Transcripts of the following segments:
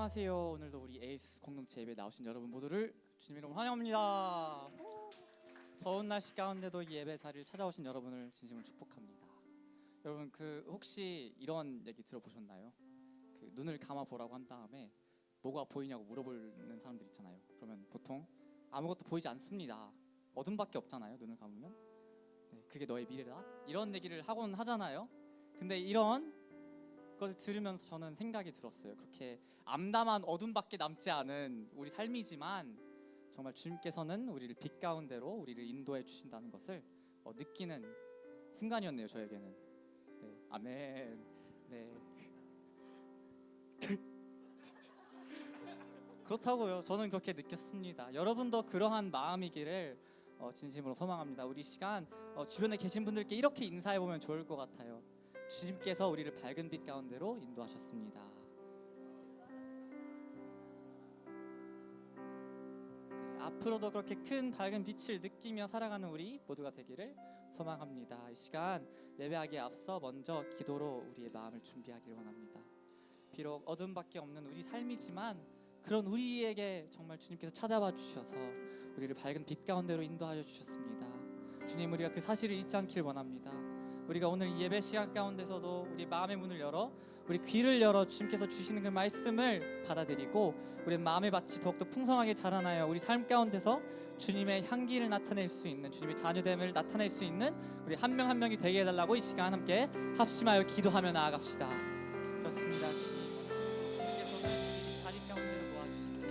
안녕하세요. 오늘도 우리 에이스 공동체 예배 나오신 여러분 모두를 주님 이름으로 환영합니다. 더운 날씨 가운데도 이 예배 자리를 찾아오신 여러분을 진심으로 축복합니다. 여러분 혹시 이런 얘기 들어보셨나요? 눈을 감아 보라고 한 다음에 뭐가 보이냐고 물어보는 사람들 있잖아요. 그러면 보통 아무것도 보이지 않습니다. 어둠밖에 없잖아요. 눈을 감으면. 네, 그게 너의 미래다. 이런 얘기를 하곤 하잖아요. 근데 이런 것을 들으면서 저는 생각이 들었어요. 그렇게 암담한 어둠밖에 남지 않은 우리 삶이지만 정말 주님께서는 우리를 빛 가운데로 우리를 인도해 주신다는 것을 느끼는 순간이었네요. 저에게는. 네, 아멘. 네. 그렇다고요. 저는 그렇게 느꼈습니다. 여러분도 그러한 마음이기를 진심으로 소망합니다. 우리 시간 주변에 계신 분들께 이렇게 인사해 보면 좋을 것 같아요. 주님께서 우리를 밝은 빛 가운데로 인도하셨습니다. 앞으로도 그렇게 큰 밝은 빛을 느끼며 살아가는 우리 모두가 되기를 소망합니다. 이 시간 예배하기에 앞서 먼저 기도로 우리의 마음을 준비하기를 원합니다. 비록 어둠밖에 없는 우리 삶이지만 그런 우리에게 정말 주님께서 찾아와 주셔서 우리를 밝은 빛 가운데로 인도하여 주셨습니다. 주님, 우리가 그 사실을 잊지 않길 원합니다. 우리가 오늘 이 예배 시간 가운데서도 우리 마음의 문을 열어 우리 귀를 열어 주님께서 주시는 그 말씀을 받아들이고 우리 마음의 밭이 더욱더 풍성하게 자라나여 우리 삶 가운데서 주님의 향기를 나타낼 수 있는, 주님의 자녀됨을 나타낼 수 있는 우리 한 명 한 명이 되게 해달라고 이 시간 함께 합심하여 기도하며 나아갑시다. 그렇습니다. 주님께서는 우리 자리 가운데로 모아주십니다.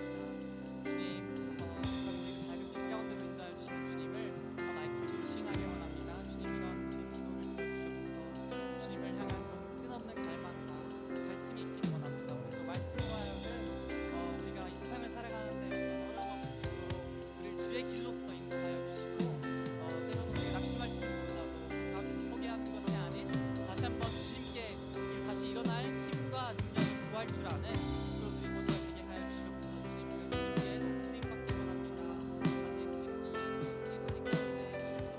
주님, 우리 밝은 빛 가운데로 인도하여 주시는 주님을 마이크를 시인하기 원합니다. 주님, 이런 제 기도를 들어주시옵소서. 주님을 향한 끝없는 갈망과 갈증이 있기를 원합니다. 오늘도 말씀과 하여금 우리가 이 세상을 살아가는데 어려움과 부족으로 우리를 주의 길로서 인도하여 주시고 때로는 우리가 낙심할지도 몰라도 가운데서 포기하는 것이 아닌 다시 한번 주님께 다시 일어날 힘과 능력을 구할 줄 아는 그런 우리 모두가 되게 하여 주시옵소서. 주님, 주님께 쓰임받기 원합니다. 다시 이 자리 가운데 주님께서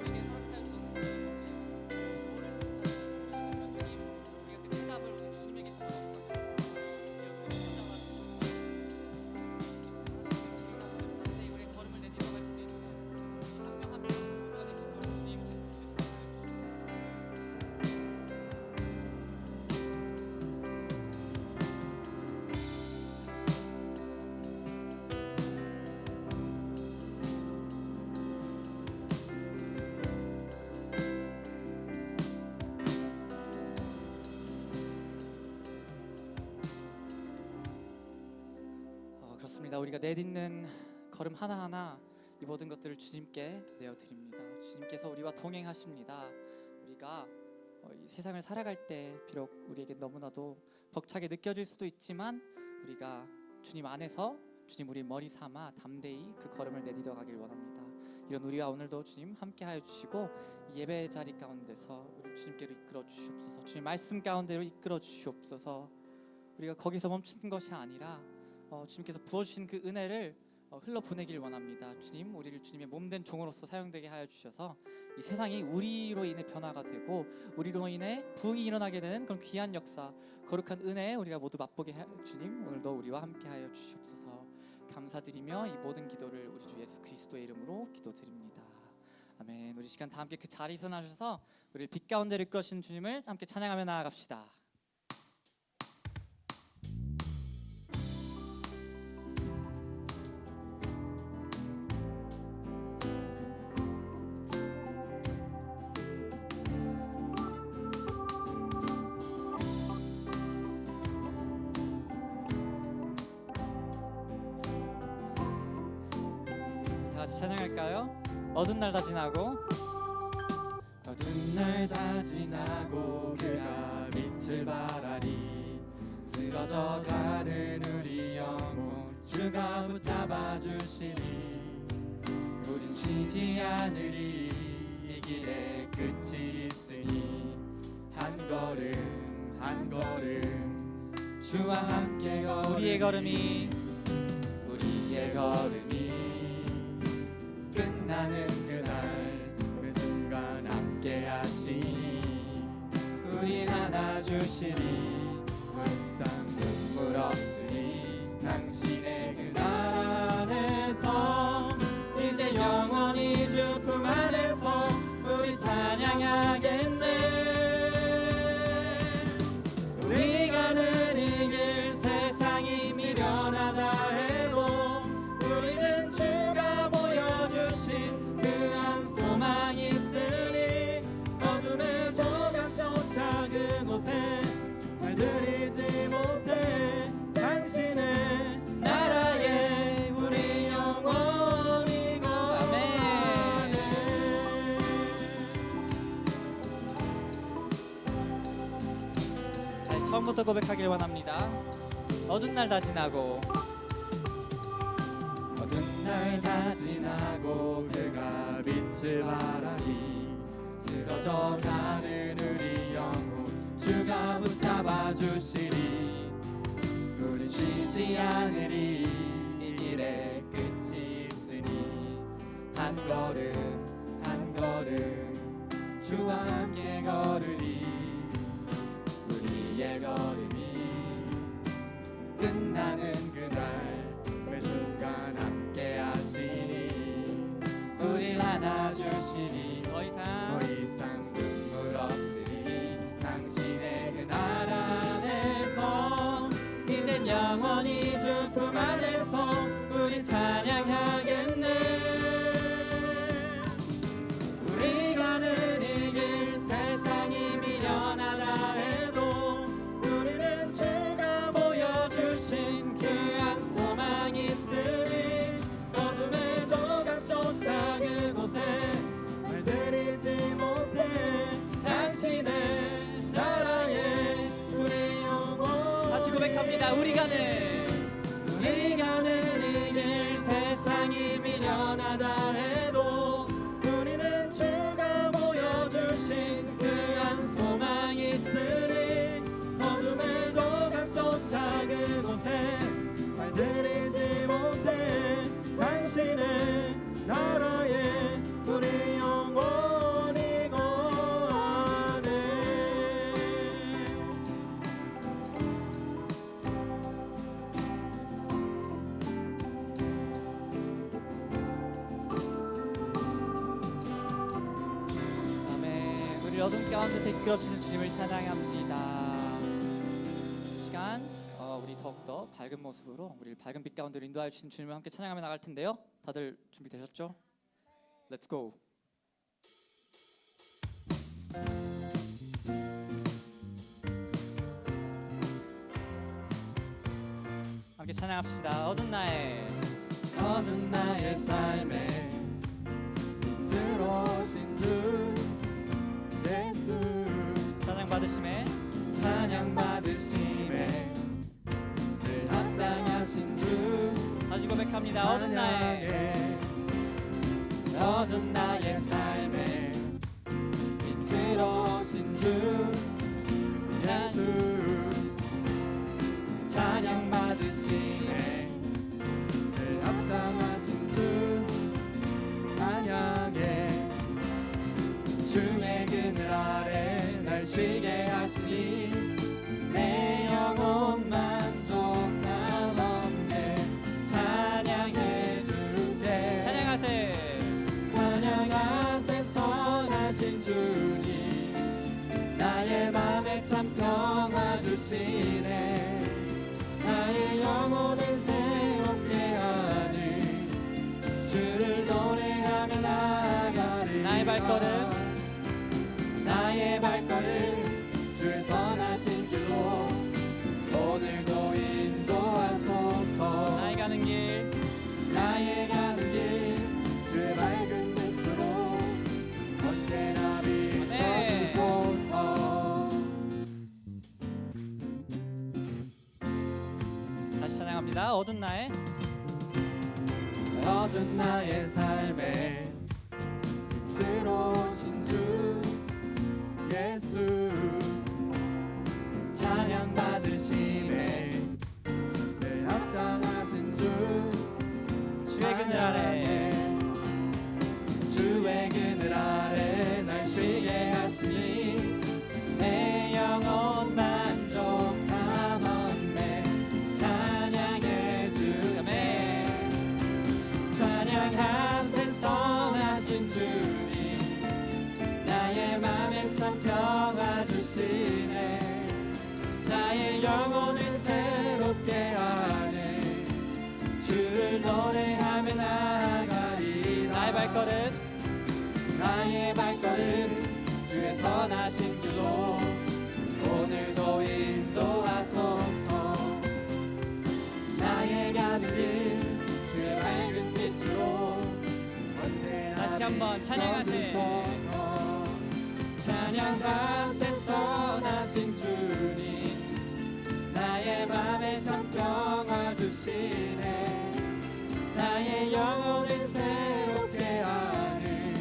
우리에게 허락하여 주신 것을 뭐를 찾아주시면 주님, 우리가 그 대답을 오직 주님에게 돌아가고 우리의 걸음을 내디뎌갈 수 있는 한 명 한 명 모두가 되시도록 주님 그렇습니다. 우리가 내딛는 걸음 하나하나 이 모든 것들을 주님께 내어드립니다. 주님께서 우리와 동행하십니다. 우리가 이 세상을 살아갈 때 비록 우리에게 너무나도 벅차게 느껴질 수도 있지만 우리가 주님 안에서 주님 우리 머리 삼아 담대히 그 걸음을 내디뎌 가길 원합니다. 이런 우리와 오늘도 주님 함께하여 주시고 이 예배 자리 가운데서 우리 주님께로 이끌어 주시옵소서. 주님 말씀 가운데로 이끌어 주시옵소서. 우리가 거기서 멈추는 것이 아니라 주님께서 부어주신 그 은혜를 흘러보내길 원합니다. 주님, 우리를 주님의 몸된 종으로서 사용되게 하여 주셔서 이 세상이 우리로 인해 변화가 되고 우리로 인해 부흥이 일어나게 되는 그런 귀한 역사, 거룩한 은혜 우리가 모두 맛보게 주님, 오늘도 우리와 함께 하여 주시옵소서. 감사드리며 이 모든 기도를 우리 주 예수 그리스도의 이름으로 기도드립니다. 아멘. 우리 시간 다 함께 그 자리에서 나셔서 우리를 빛 가운데로 이끌어주신 주님을 함께 찬양하며 나아갑시다. 같이 찬양할까요? 어두운 날 다 지나고 어두운 날 다 지나고 그가 빛을 발하리 쓰러져가는 우리 영혼 주가 붙잡아 주시니 우린 쉬지 않으리 이 길에 끝이 있으니 한 걸음 한 걸음 주와 함께 우리의 걸음이 끝나는 그날 그 순간 함께 하시니 우린 안아주시니 불쌍 눈물 없으니 당신의 그 나라 안에서 이제 영원히 주 품 안에서 우리 찬양하겠네. 우리 가는 이 길 세상이 미련하다 해도 우리는 주가 보여주신 그한 소망이 있으니 어둠의 조각조차 그곳에 발들이지 못해 당신의 나라에 우리 영원히 거하네. 다시 처음부터 고백하길 원합니다. 어두운 날 다 지나고 어두운 날 다 지나고 그가 빛을 발하니 쓰러져 가는 우리 영혼 주가 붙잡아 주시리. 우린 쉬지 않으리. 이 길에 끝이 있으니 한 걸음 한 걸음 주와 함께 걸으리. 우리의 걸음이 끝나는 그날 매 순간 함께 하시니 우릴 안아주시니 더 이상 눈물 없으리. 당신의 그 나라 안에서 이젠 영원히 주 품 안에서 우린 찬양하겠네. 우리 가는 이 길 세상이 미련하다 해도 우리는 주가 보여주신 그한 소망이 있으니 어둠의 조각조차 그곳에 발들이지 못해 당신의 나라에 우리 영원. 다시 고백합니다. 우리 가는 이 길 세상이 미련하다 해도 우리는 주가 보여주신 그한 소망이 있으니 어둠의 조각조차 그곳에 발들이지 못해 당신의 나라에 우리 영원히 거하네. 아멘. 우리 어둠 가운데 이끌어주신 주님을 찬양합니다. 이 시간 우리 더욱더 밝은 모습으로 우리 밝은 빛 가운데 인도하여 주신 주님을 함께 찬양하며 나갈 텐데요. 다들 준비되셨죠? Let's go. 함께 찬양합시다. 어두운 나의 삶에 들어오신 주 예수 찬양 받으심에 늘 합당하신 주. 다시 고백합니다. 어두운 나의 삶에 빛으로 오신 주 예수 찬양 받으심에 늘 합당하신 주 찬양해. 주의 그늘 아래 날 쉬게 하시니 내 영혼 만족함없네. 찬양해 주께 찬양하세 선하신 주님. 나의 맘에 참 평화 주시네. 나의 영혼을 새롭게 하니 주를 노래하며 나아가리. 나의 발걸음 주의 선하신 길로 오늘도 인도하소서. 나의 가는 길 주의 밝은 빛으로 언제나 비춰주소서. 다시 찬양합니다. 어두운 나의 삶에 빛으로 오신 주 예수 찬양 받으심에 늘 합당하신 주. 주의 그늘 아래 날 쉬게 하시니 내 영혼 만족함없네. 찬양해 노래하며 나아가리. 나의 발걸음 나의 발걸음 주의 선하신 길로 오늘도 인도하소서. 나의 가는 길 주의 밝은 빛으로 언제나 다시 한번 찬양하세. 비춰주소서. 찬양하세 선하신 주님. 나의 맘에 참 평화 주시네. 나의 영혼을 새롭게 하는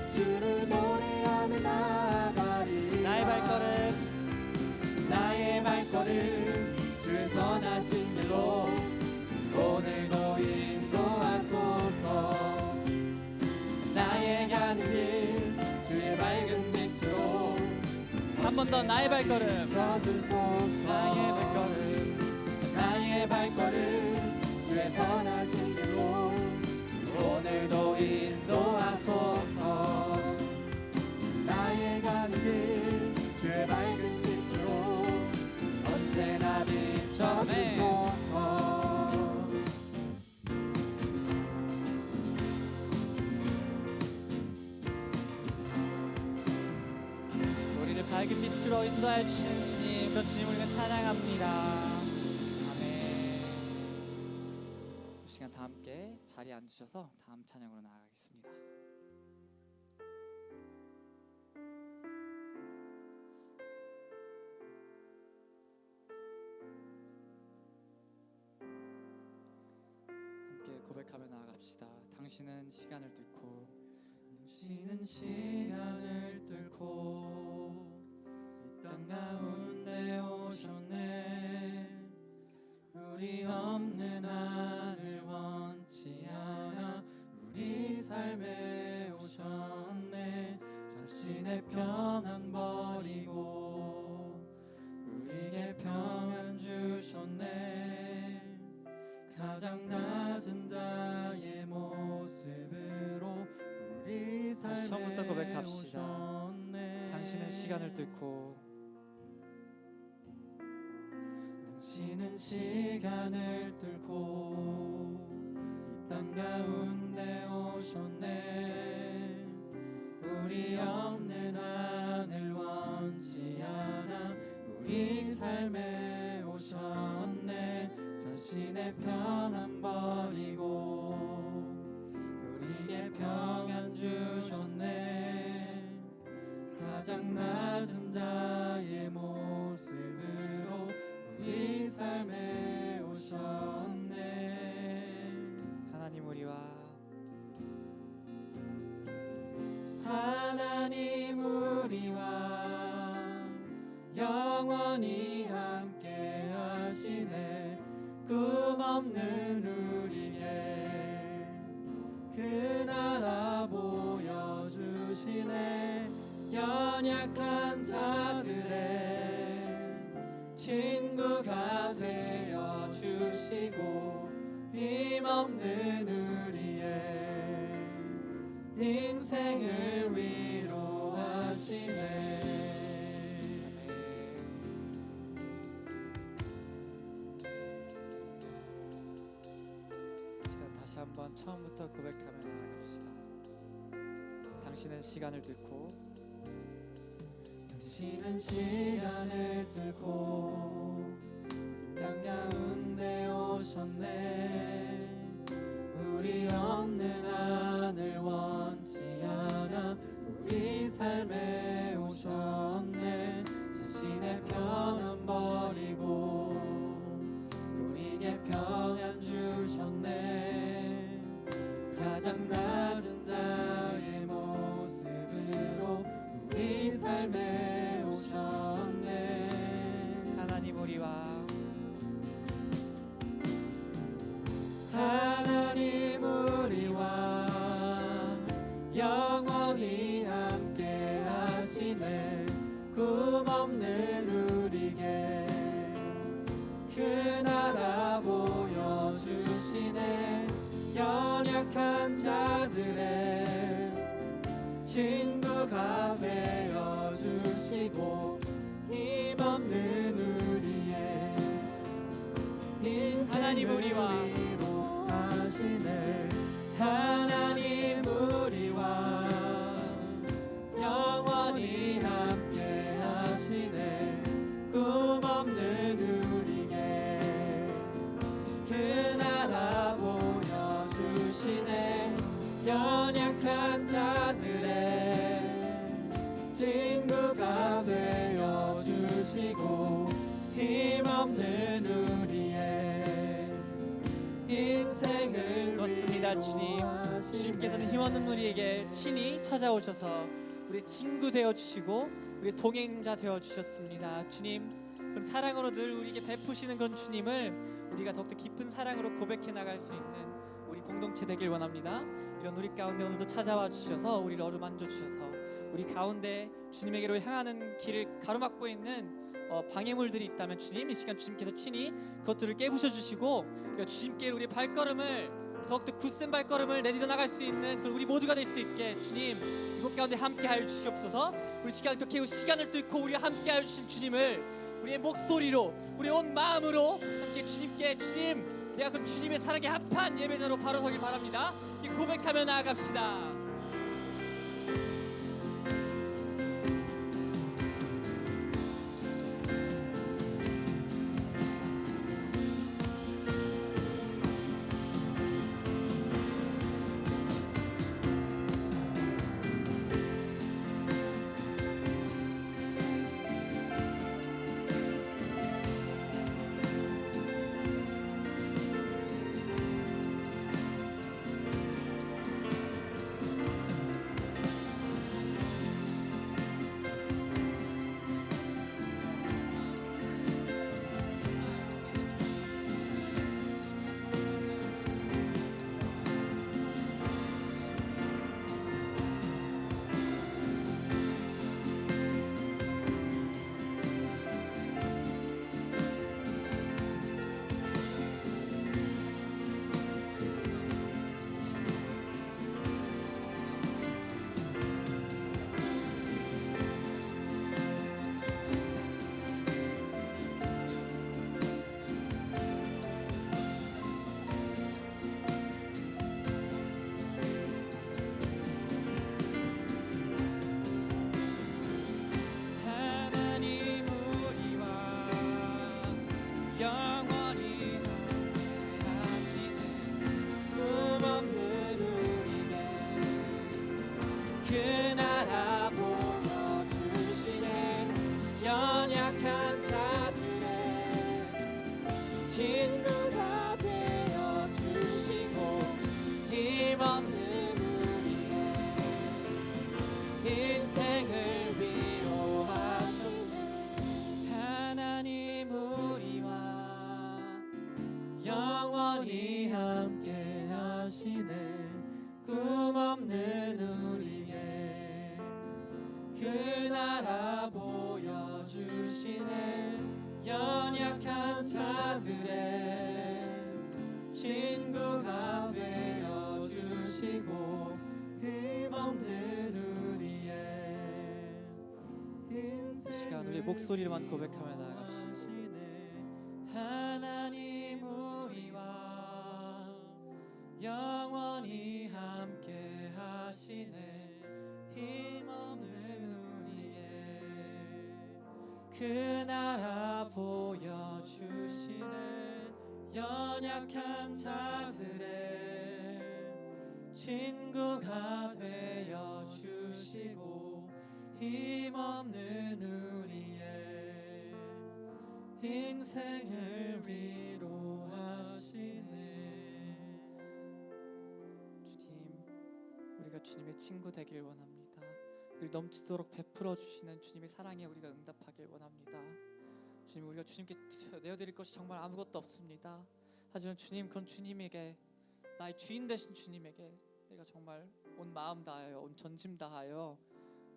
주를 노래하며 나아가리. 나의 발걸음 나의 발걸음 주의 선하신 길로 오늘도 인도하소서. 나의 가는 길 주의 밝은 빛으로 한 번 더 나의 발걸음 비춰주소서. 나의 발걸음 나의 발걸음 주의 선하신 길로 오늘도 인도하소서. 나의 가는 길 주의 밝은 빛으로 언제나 비춰주소서. 우리를 밝은 빛으로 인도해 주시는 주님, 그런 주님 우리가 찬양합니다. 아멘. 이 시간 다 함께 자리에 앉으셔서 다음 찬양으로 나아가겠습니다. 함께 고백하며 나아갑시다. 당신은 시간을 뚫고 당신은 시간을 뚫고 이 땅 가운데 오셨네. 우리 없는 하늘 원치 않아 우리 삶에 오셨네. 자신의 편안 버리고 우리에게 평안 주셨네. 가장 낮은 자의 모습으로 우리 삶에 처음부터 고백합시다. 오셨네. 당신은 시간을 뚫고 당신은 시간을 뚫고 이 땅 가운데 오셨네. 우리 없는 하늘 원치 않아 우리 삶에 오셨네. 자신의 편안 버리고 우리에게 평안 주셨네. 가장 낮은 자의 모습으로 우리 삶에 오셨네. 하나님 우리와 하나님 우리와 영원히 함께 하시네. 꿈 없는 우리에게 그 나라 보여주시네. 연약한 자들의 친구가 되어 주시고 힘없는 우리의 인생을 위로하시네. 다시 한번 처음부터 고백하며 나아갑시다. 당신은 시간을 뚫고 당신은 시간을 뚫고 땅 가운데 오셨네. 우리 없는 하늘 원치 않아 우리 삶에 오셨네. 자신의 편안 버리고 우리에게 평안 주셨네. 가장 낮은 자의 모습으로 우리 삶에 오셨네. 하나님 우리와 하나님 우리와 영원히 함께 하시네. 꿈 없는 우리에게 그 나라 보여주시네. 연약한 자들의 친구가 되어주시고 힘없는 우리의 인생을 하나님 우리와 위로하시네. 하시네. 하나님 우리와 영원히 함께 하시네. 꿈 없는 우리에게 그 나라 보여주시네. 연약한 자들의 친구가 되어주시고 힘없는 우리의 인생을 그렇습니다. 주님, 주님께서는 힘없는 우리에게 친히 찾아오셔서 우리 친구 되어주시고 우리 동행자 되어주셨습니다. 주님, 그런 사랑으로 늘 우리에게 베푸시는 그런 주님을 우리가 더욱더 깊은 사랑으로 고백해 나갈 수 있는 우리 공동체 되길 원합니다. 이런 우리 가운데 오늘도 찾아와 주셔서 우리를 어루만져 주셔서 우리 가운데 주님에게로 향하는 길을 가로막고 있는 방해물들이 있다면 주님, 이 시간 주님께서 친히 그것들을 깨부셔 주시고 주님께 우리 발걸음을 더욱더 굳센 발걸음을 내디뎌 나갈 수 있는 우리 모두가 될 수 있게 주님 이곳 가운데 함께하여 주시옵소서. 우리 시간을 또 깨우 시간을 뚫고 우리와 함께하여 주신 주님을 우리의 목소리로 우리의 온 마음으로 함께 주님께 주님, 내가 그 주님의 사랑에 합한 예배자로 바로 서길 바랍니다. 이렇게 고백하며 나아갑시다. 친구가 되어주시고 힘없는 우리의 인생을 위로하시네. 하나님 우리와 영원히 함께 하시네. 꿈 없는 우리의 그 나라 보여주시네. 연약한 자들의 친구가 되어주시고 힘없는 우리의 인생을 이 시간 우리 목소리로만 고백하며 나아갑시다. 하나님 우리와 영원히 함께 하시네. 힘없는 우리의 그 나라 보여주시네. 연약한 자들의 친구가 되어주시고 힘없는 우리의 인생을 위로하시네. 주님, 우리가 주님의 친구 되길 원합니다. 늘 넘치도록 베풀어 주시는 주님의 사랑에 우리가 응답하길 원합니다. 주님, 우리가 주님께 내어드릴 것이 정말 아무것도 없습니다. 하지만 주님, 그런 주님에게, 나의 주인 되신 주님에게 내가 정말 온 마음 다하여 온 전심 다하여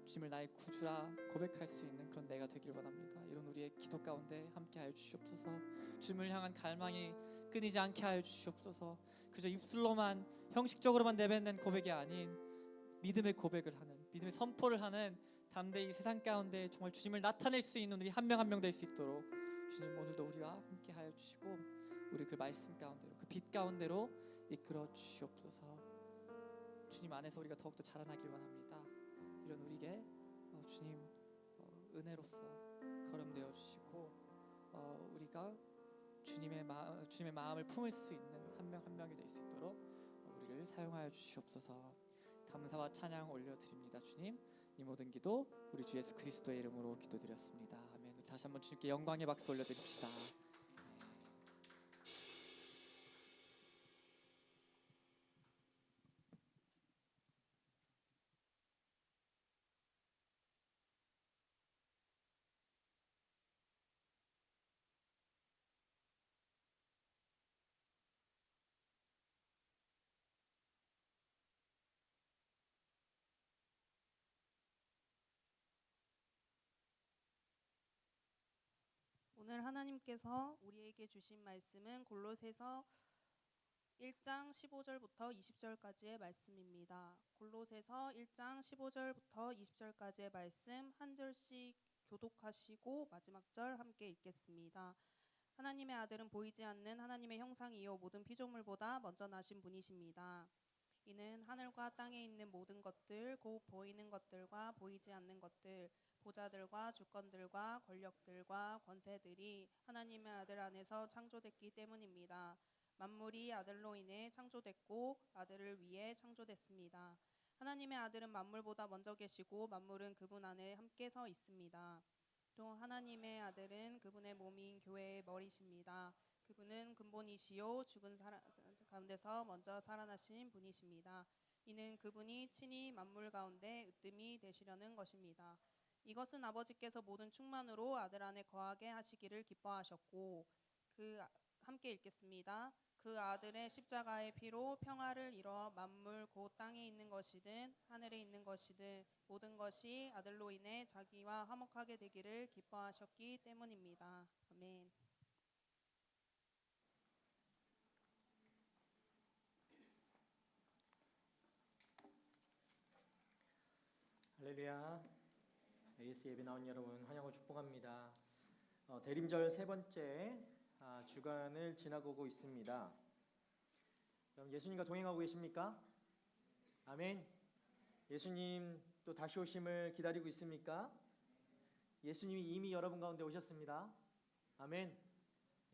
주님을 나의 구주라 고백할 수 있는 그런 내가 되길 원합니다. 이런 우리의 기도 가운데 함께하여 주시옵소서. 주님을 향한 갈망이 끊이지 않게 하여 주시옵소서. 그저 입술로만 형식적으로만 내뱉는 고백이 아닌 믿음의 고백을 하는, 믿음의 선포를 하는 담대히 세상 가운데 정말 주님을 나타낼 수 있는 우리 한 명 한 명 될 수 있도록 주님 오늘도 우리와 함께하여 주시고 우리 그 말씀 가운데로, 그 빛 가운데로 이끌어 주시옵소서. 주님 안에서 우리가 더욱더 자라나길 원합니다. 이런 우리에게 주님 은혜로서 거름되어 주시고 우리가 주님의 마음을 품을 수 있는 한 명 한 명이 될 수 있도록 우리를 사용하여 주시옵소서. 감사와 찬양 올려드립니다. 주님, 이 모든 기도 우리 주 예수 그리스도의 이름으로 기도드렸습니다. 아멘. 다시 한번 주님께 영광의 박수 올려드립시다. 오늘 하나님께서 우리에게 주신 말씀은 골로새서 1장 15절부터 20절까지의 말씀입니다. 골로새서 1장 15절부터 20절까지의 말씀 한 절씩 교독하시고 마지막 절 함께 읽겠습니다. 하나님의 아들은 보이지 않는 하나님의 형상이요 모든 피조물보다 먼저 나신 분이십니다. 이는 하늘과 땅에 있는 모든 것들 곧 보이는 것들과 보이지 않는 것들 보좌들과 주권들과 권력들과 권세들이 하나님의 아들 안에서 창조됐기 때문입니다. 만물이 아들로 인해 창조됐고 아들을 위해 창조됐습니다. 하나님의 아들은 만물보다 먼저 계시고 만물은 그분 안에 함께 서 있습니다. 또 하나님의 아들은 그분의 몸인 교회의 머리십니다. 그분은 근본이시요 죽은 사람 가운데서 먼저 살아나신 분이십니다. 이는 그분이 친히 만물 가운데 으뜸이 되시려는 것입니다. 이것은 아버지께서 모든 충만으로 아들 안에 거하게 하시기를 기뻐하셨고 함께 읽겠습니다. 그 아들의 십자가의 피로 평화를 이루어 만물 곧 땅에 있는 것이든 하늘에 있는 것이든 모든 것이 아들로 인해 자기와 화목하게 되기를 기뻐하셨기 때문입니다. 아멘. 할렐루야. AS 예배 나온 여러분 환영하고 축복합니다. 대림절 세 번째 주간을 지나고 있습니다. 여러분 예수님과 동행하고 계십니까? 아멘. 예수님 또 다시 오심을 기다리고 있습니까? 예수님이 이미 여러분 가운데 오셨습니다. 아멘.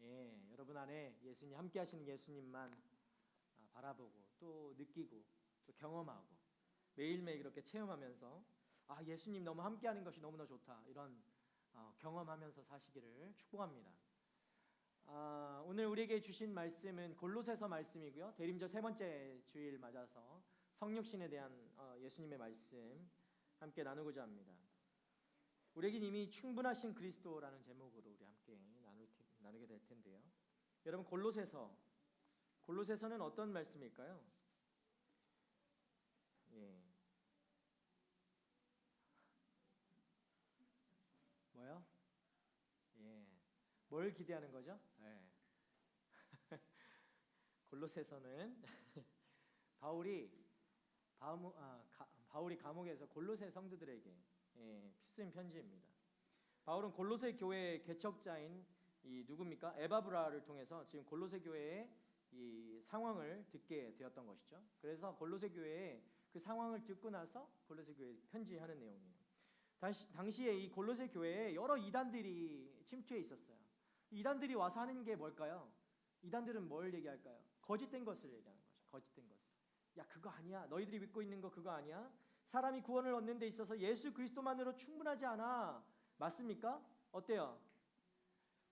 예, 여러분 안에 예수님 함께 하시는 예수님만 바라보고 또 느끼고 또 경험하고 매일매일 그렇게 체험하면서 예수님 너무 함께하는 것이 너무나 좋다 이런 경험하면서 사시기를 축복합니다. 오늘 우리에게 주신 말씀은 골로새서 말씀이고요. 대림절 세 번째 주일 맞아서 성육신에 대한 예수님의 말씀 함께 나누고자 합니다. 우리에겐 이미 충분하신 그리스도라는 제목으로 우리 함께 나누게 될 텐데요. 여러분 골로새서는 어떤 말씀일까요? 예. 뭐요? 예. 뭘 기대하는 거죠? 예. 골로새서는 바울이 감옥에서 골로새 성도들에게 쓰인 편지입니다. 바울은 골로새 교회의 개척자인 누굽니까? 에바브라를 통해서 지금 골로새 교회의 이 상황을 듣게 되었던 것이죠. 그래서 골로새 교회의 그 상황을 듣고 나서 골로새 교회에 편지하는 내용이에요. 당시에 이 골로새 교회에 여러 이단들이 침투해 있었어요. 이단들이 와서 하는 게 뭘까요? 이단들은 뭘 얘기할까요? 거짓된 것을 얘기하는 거죠. 거짓된 것을. 야, 그거 아니야. 너희들이 믿고 있는 거 그거 아니야. 사람이 구원을 얻는 데 있어서 예수 그리스도만으로 충분하지 않아. 맞습니까? 어때요?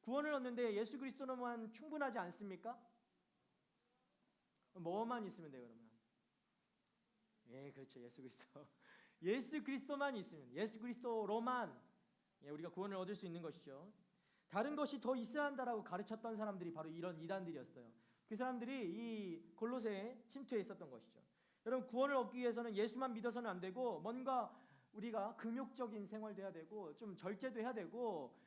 구원을 얻는데 예수 그리스도로만 충분하지 않습니까? 뭐만 있으면 돼요, 그러면? 예, 그렇죠. 예수 그리스도. 예수 그리스도만 있으면, 예수 그리스도로만 우리가 구원을 얻을 수 있는 것이죠. 다른 것이 더 있어야 한다라고 가르쳤던 사람들이 바로 이런 이단들이었어요. 그 사람들이 이 골로새에 침투해 있었던 것이죠. 여러분, 구원을 얻기 위해서는 예수만 믿어서는 안 되고 뭔가 우리가 금욕적인 생활도 해야 되고 좀 절제도 해야 되고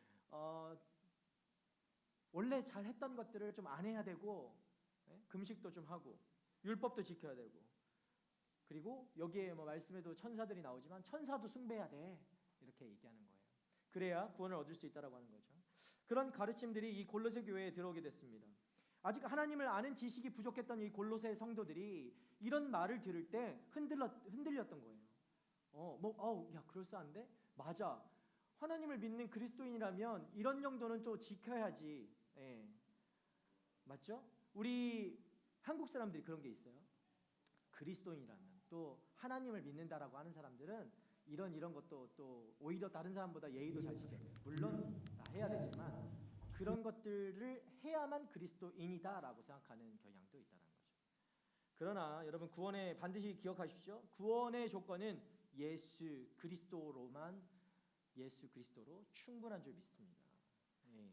원래 잘 했던 것들을 좀 안 해야 되고 금식도 좀 하고 율법도 지켜야 되고 그리고 여기에 말씀에도 천사들이 나오지만 천사도 숭배해야 돼 이렇게 얘기하는 거예요. 그래야 구원을 얻을 수 있다라고 하는 거죠. 그런 가르침들이 이 골로새 교회에 들어오게 됐습니다. 아직 하나님을 아는 지식이 부족했던 이 골로새 성도들이 이런 말을 들을 때 흔들렸던 거예요. 야, 그럴싸한데? 맞아. 하나님을 믿는 그리스도인이라면 이런 정도는 좀 지켜야지. 예. 맞죠? 우리 한국 사람들이 그런 게 있어요. 그리스도인이라면 또 하나님을 믿는다라고 하는 사람들은 이런 것도 또 오히려 다른 사람보다 예의도 잘 지켜요. 물론 다 해야 되지만 그런 것들을 해야만 그리스도인이다라고 생각하는 경향도 있다는 거죠. 그러나 여러분 구원에 반드시 기억하십시오. 구원의 조건은 예수 그리스도로 충분한 줄 믿습니다. 예.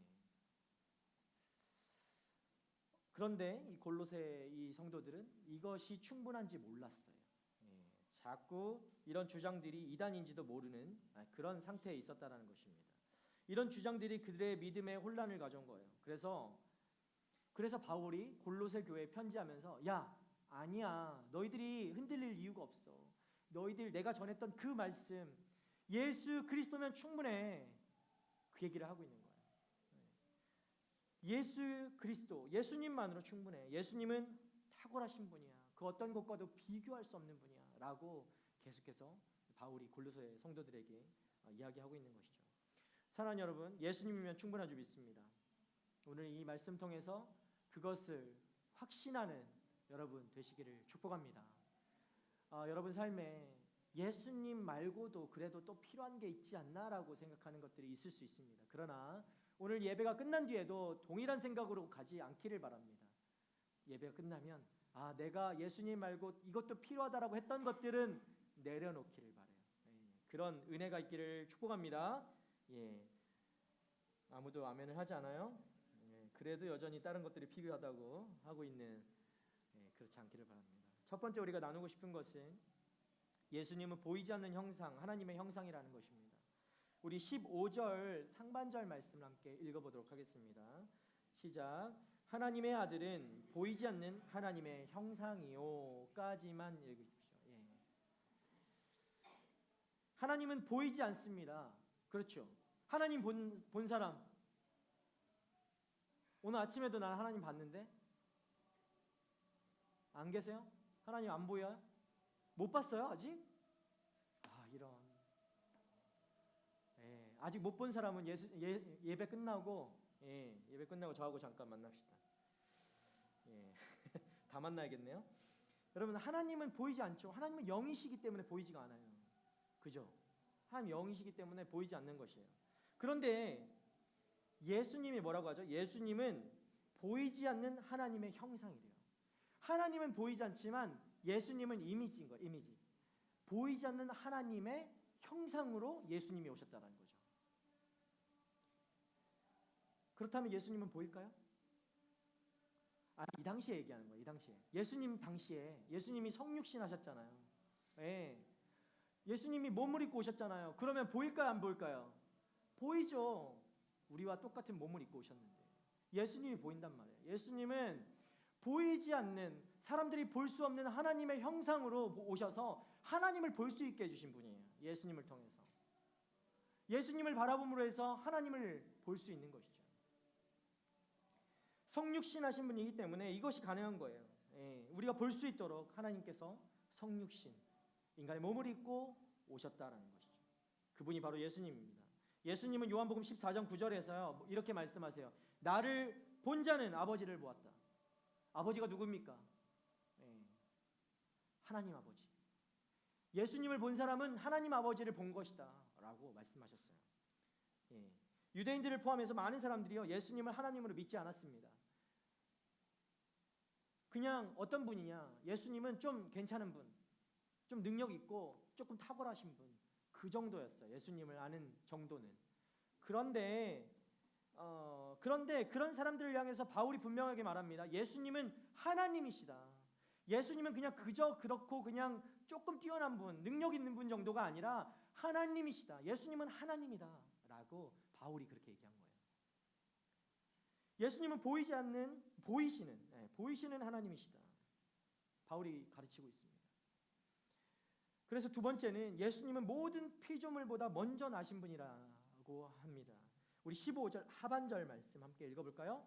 그런데 이 골로새 이 성도들은 이것이 충분한지 몰랐어요. 예. 자꾸 이런 주장들이 이단인지도 모르는 그런 상태에 있었다라는 것입니다. 이런 주장들이 그들의 믿음에 혼란을 가져온 거예요. 그래서 바울이 골로새 교회에 편지하면서 야, 아니야. 너희들이 흔들릴 이유가 없어. 너희들 내가 전했던 그 말씀 예수 그리스도면 충분해. 그 얘기를 하고 있는 거예요. 예수 그리스도, 예수님만으로 충분해. 예수님은 탁월하신 분이야. 그 어떤 것과도 비교할 수 없는 분이야. 라고 계속해서 바울이 골로새 성도들에게 이야기하고 있는 것이죠. 사랑하는 여러분, 예수님이면 충분한 줄 믿습니다. 오늘 이 말씀 통해서 그것을 확신하는 여러분 되시기를 축복합니다. 여러분 삶에 예수님 말고도 그래도 또 필요한 게 있지 않나라고 생각하는 것들이 있을 수 있습니다. 그러나 오늘 예배가 끝난 뒤에도 동일한 생각으로 가지 않기를 바랍니다. 예배가 끝나면 내가 예수님 말고 이것도 필요하다라고 했던 것들은 내려놓기를 바라요. 그런 은혜가 있기를 축복합니다. 예. 아무도 아멘을 하지 않아요? 예. 그래도 여전히 다른 것들이 필요하다고 하고 있는 그렇지 않기를 바랍니다. 첫 번째 우리가 나누고 싶은 것은 예수님은 보이지 않는 형상, 하나님의 형상이라는 것입니다. 우리 15절 상반절 말씀을 함께 읽어보도록 하겠습니다. 시작. 하나님의 아들은 보이지 않는 하나님의 형상이요 까지만 읽으십시오. 예. 하나님은 보이지 않습니다. 그렇죠. 하나님 본 사람 오늘 아침에도 난 하나님 봤는데 안 계세요? 하나님 안 보여요? 못 봤어요 아직? 이런 아직 못 본 사람은 예배 끝나고 예배 끝나고 저하고 잠깐 만납시다. 다 만나야겠네요. 여러분 하나님은 보이지 않죠. 하나님은 영이시기 때문에 보이지가 않아요. 그죠? 하나님 영이시기 때문에 보이지 않는 것이에요. 그런데 예수님이 뭐라고 하죠? 예수님은 보이지 않는 하나님의 형상이래요. 하나님은 보이지 않지만 예수님은 이미지인 거예요. 이미지. 보이지 않는 하나님의 형상으로 예수님이 오셨다는 거죠. 그렇다면 예수님은 보일까요? 이 당시에 얘기하는 거예요. 이 당시에. 예수님 당시에 예수님이 성육신 하셨잖아요. 예수님이 몸을 입고 오셨잖아요. 그러면 보일까요? 안 보일까요? 보이죠. 우리와 똑같은 몸을 입고 오셨는데 예수님이 보인단 말이에요. 예수님은 보이지 않는 사람들이 볼 수 없는 하나님의 형상으로 오셔서 하나님을 볼 수 있게 해주신 분이에요. 예수님을 통해서. 예수님을 바라봄으로 해서 하나님을 볼 수 있는 것이죠. 성육신 하신 분이기 때문에 이것이 가능한 거예요. 우리가 볼 수 있도록 하나님께서 성육신, 인간의 몸을 입고 오셨다라는 것이죠. 그분이 바로 예수님입니다. 예수님은 요한복음 14장 9절에서요 이렇게 말씀하세요. 나를 본 자는 아버지를 보았다. 아버지가 누굽니까? 하나님 아버지. 예수님을 본 사람은 하나님 아버지를 본 것이다 라고 말씀하셨어요. 유대인들을 포함해서 많은 사람들이요 예수님을 하나님으로 믿지 않았습니다. 그냥 어떤 분이냐, 예수님은 좀 괜찮은 분, 좀 능력 있고 조금 탁월하신 분, 그 정도였어요. 예수님을 아는 정도는. 그런데 그런 사람들을 향해서 바울이 분명하게 말합니다. 예수님은 하나님이시다. 예수님은 그냥 그저 그렇고 그냥 조금 뛰어난 분, 능력 있는 분 정도가 아니라 하나님이시다. 예수님은 하나님이다 라고 바울이 그렇게 얘기한 거예요. 예수님은 보이시는 하나님이시다. 바울이 가르치고 있습니다. 그래서 두 번째는 예수님은 모든 피조물보다 먼저 나신 분이라고 합니다. 우리 15절 하반절 말씀 함께 읽어볼까요?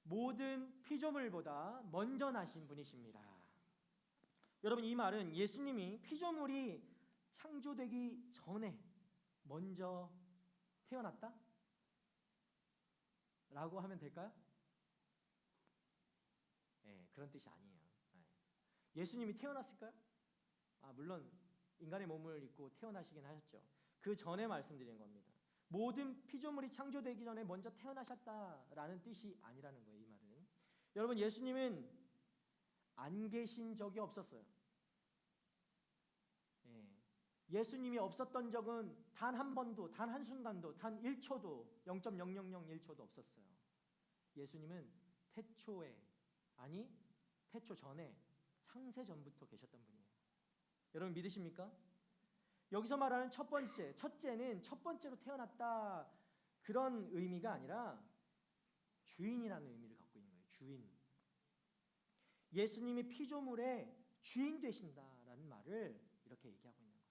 모든 피조물보다 먼저 나신 분이십니다. 여러분, 이 말은 예수님이 피조물이 창조되기 전에 먼저 태어났다? 라고 하면 될까요? 네, 그런 뜻이 아니에요. 네. 예수님이 태어났을까요? 물론 인간의 몸을 입고 태어나시긴 하셨죠. 그 전에 말씀드린 겁니다. 모든 피조물이 창조되기 전에 먼저 태어나셨다라는 뜻이 아니라는 거예요. 이 말은. 여러분, 예수님은 안 계신 적이 없었어요. 예수님이 없었던 적은 단 한 번도, 단 한순간도, 단 1초도, 0.0001초도 없었어요. 예수님은 태초 전에 창세 전부터 계셨던 분이에요. 여러분 믿으십니까? 여기서 말하는 첫째는 첫 번째로 태어났다, 그런 의미가 아니라 주인이라는 의미를 갖고 있는 거예요. 주인. 예수님이 피조물의 주인 되신다라는 말을 이렇게 얘기하고 있는 거예요.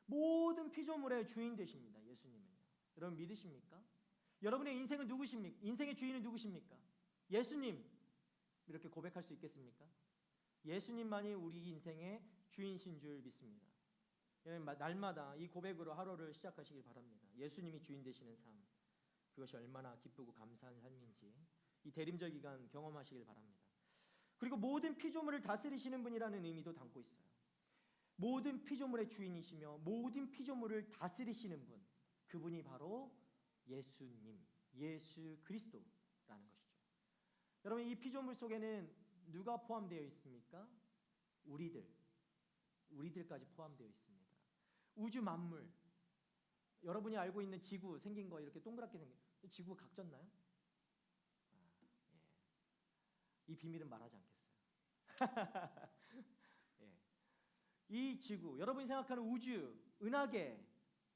모든 피조물의 주인 되십니다. 예수님은요. 여러분 믿으십니까? 여러분의 인생은 누구십니까? 인생의 주인은 누구십니까? 예수님. 이렇게 고백할 수 있겠습니까? 예수님만이 우리 인생의 주인이신 줄 믿습니다. 날마다 이 고백으로 하루를 시작하시길 바랍니다. 예수님이 주인 되시는 삶, 그것이 얼마나 기쁘고 감사한 삶인지 이 대림절 기간 경험하시길 바랍니다. 그리고 모든 피조물을 다스리시는 분이라는 의미도 담고 있어요. 모든 피조물의 주인이시며 모든 피조물을 다스리시는 분, 그분이 바로 예수님, 예수 그리스도라는 것이죠. 여러분, 이 피조물 속에는 누가 포함되어 있습니까? 우리들까지 포함되어 있습니다. 우주 만물, 여러분이 알고 있는 지구 생긴 거, 이렇게 동그랗게 생긴 지구 각졌나요? 이 비밀은 말하지 않겠어요. 이 지구, 여러분이 생각하는 우주, 은하계,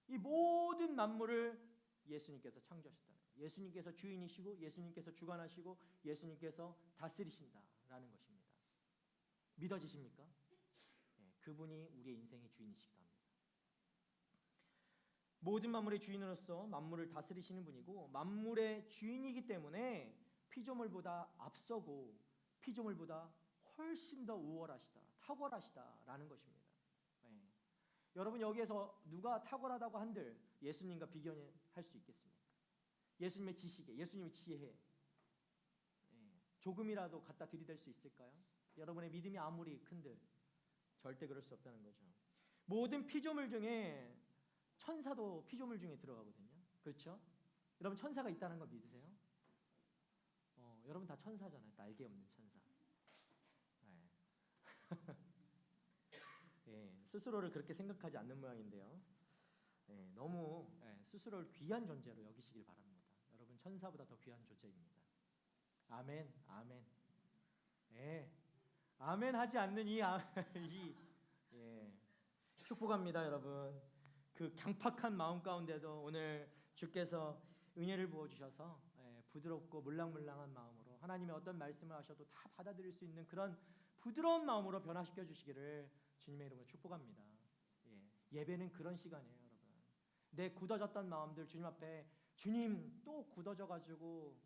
이 모든 만물을 예수님께서 창조하셨다는 거예요. 예수님께서 주인이시고 예수님께서 주관하시고 예수님께서 다스리신다라는 것입니다. 믿어지십니까? 그분이 우리의 인생의 주인이시기도 합니다. 모든 만물의 주인으로서 만물을 다스리시는 분이고 만물의 주인이기 때문에 피조물보다 앞서고 피조물보다 훨씬 더 우월하시다, 탁월하시다라는 것입니다. 여러분, 여기에서 누가 탁월하다고 한들 예수님과 비교할 수 있겠습니까? 예수님의 지식에, 예수님의 지혜에 조금이라도 갖다 들이댈 수 있을까요? 여러분의 믿음이 아무리 큰들 절대 그럴 수 없다는 거죠. 모든 피조물 중에 천사도 피조물 중에 들어가거든요. 그렇죠? 여러분, 천사가 있다는 거 믿으세요? 여러분 다 천사잖아요. 날개 없는 천사. 스스로를 그렇게 생각하지 않는 모양인데요. 너무 스스로를 귀한 존재로 여기시길 바랍니다. 여러분, 천사보다 더 귀한 존재입니다. 아멘, 아멘. 아멘 하지 않는 축복합니다, 여러분. 그 강팍한 마음 가운데도 오늘 주께서 은혜를 부어주셔서 부드럽고 물랑물랑한 마음으로 하나님의 어떤 말씀을 하셔도 다 받아들일 수 있는 그런 부드러운 마음으로 변화시켜 주시기를 주님의 이름으로 축복합니다. 예배는 그런 시간이에요, 여러분. 내 굳어졌던 마음들 주님 앞에, 주님 또 굳어져가지고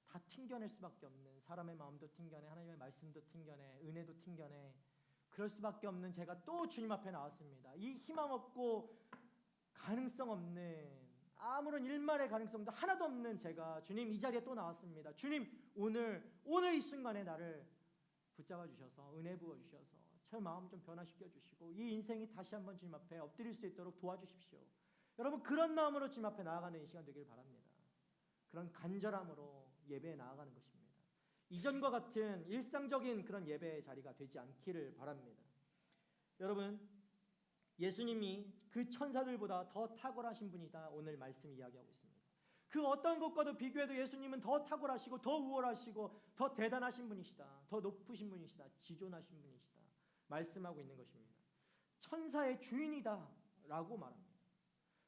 다 튕겨낼 수밖에 없는, 사람의 마음도 튕겨내, 하나님의 말씀도 튕겨내, 은혜도 튕겨내, 그럴 수밖에 없는 제가 또 주님 앞에 나왔습니다. 이 희망 없고 가능성 없는, 아무런 일말의 가능성도 하나도 없는 제가 주님 이 자리에 또 나왔습니다. 주님 오늘 이 순간에 나를 붙잡아 주셔서 은혜 부어 주셔서 제 마음 좀 변화시켜 주시고 이 인생이 다시 한번 주님 앞에 엎드릴 수 있도록 도와주십시오. 여러분, 그런 마음으로 주님 앞에 나아가는 이 시간 되길 바랍니다. 그런 간절함으로 예배에 나아가는 것입니다. 이전과 같은 일상적인 그런 예배의 자리가 되지 않기를 바랍니다. 여러분, 예수님이 그 천사들보다 더 탁월하신 분이다, 오늘 말씀 이야기하고 있습니다. 그 어떤 것과도 비교해도 예수님은 더 탁월하시고 더 우월하시고 더 대단하신 분이시다, 더 높으신 분이시다, 지존하신 분이시다 말씀하고 있는 것입니다. 천사의 주인이다 라고 말합니다.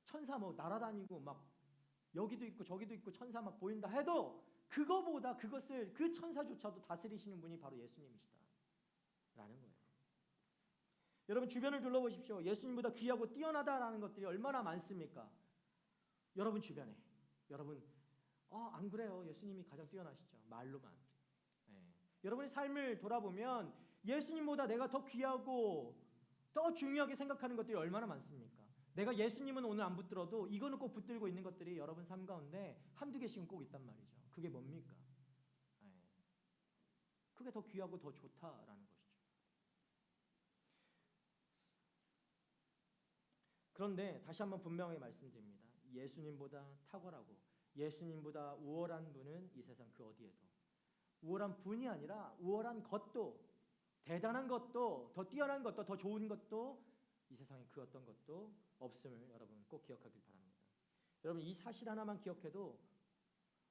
천사 날아다니고 막 여기도 있고 저기도 있고 천사 막 보인다 해도 그거보다 그 천사조차도 다스리시는 분이 바로 예수님이시다 라는 거예요. 여러분, 주변을 둘러보십시오. 예수님보다 귀하고 뛰어나다라는 것들이 얼마나 많습니까? 여러분 주변에, 여러분 안 그래요. 예수님이 가장 뛰어나시죠. 말로만. 예. 여러분의 삶을 돌아보면 예수님보다 내가 더 귀하고 더 중요하게 생각하는 것들이 얼마나 많습니까? 내가 예수님은 오늘 안 붙들어도 이거는 꼭 붙들고 있는 것들이 여러분 삶 가운데 한두 개씩은 꼭 있단 말이죠. 그게 뭡니까? 예. 그게 더 귀하고 더 좋다라는 것이죠. 그런데 다시 한번 분명하게 말씀드립니다. 예수님보다 탁월하고 예수님보다 우월한 분은 이 세상 그 어디에도, 우월한 분이 아니라 우월한 것도, 대단한 것도, 더 뛰어난 것도, 더 좋은 것도 이 세상에 그 어떤 것도 없음을 여러분 꼭 기억하길 바랍니다. 여러분 이 사실 하나만 기억해도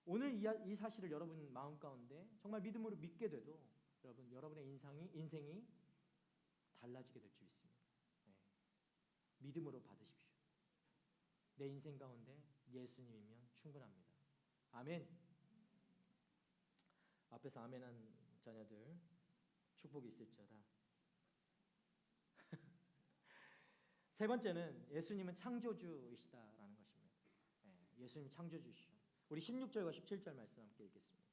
오늘 이 사실을 여러분 마음 가운데 정말 믿음으로 믿게 돼도 여러분의 인생이 달라지게 될 줄 믿습니다. 네. 믿음으로 받으십시오. 내 인생 가운데 예수님이면 충분합니다. 아멘. 앞에서 아멘한 자녀들 축복이 있을지어다. 세 번째는 예수님은 창조주이시다라는 것입니다. 예수님 창조주시죠. 우리 16절과 17절 말씀 함께 읽겠습니다.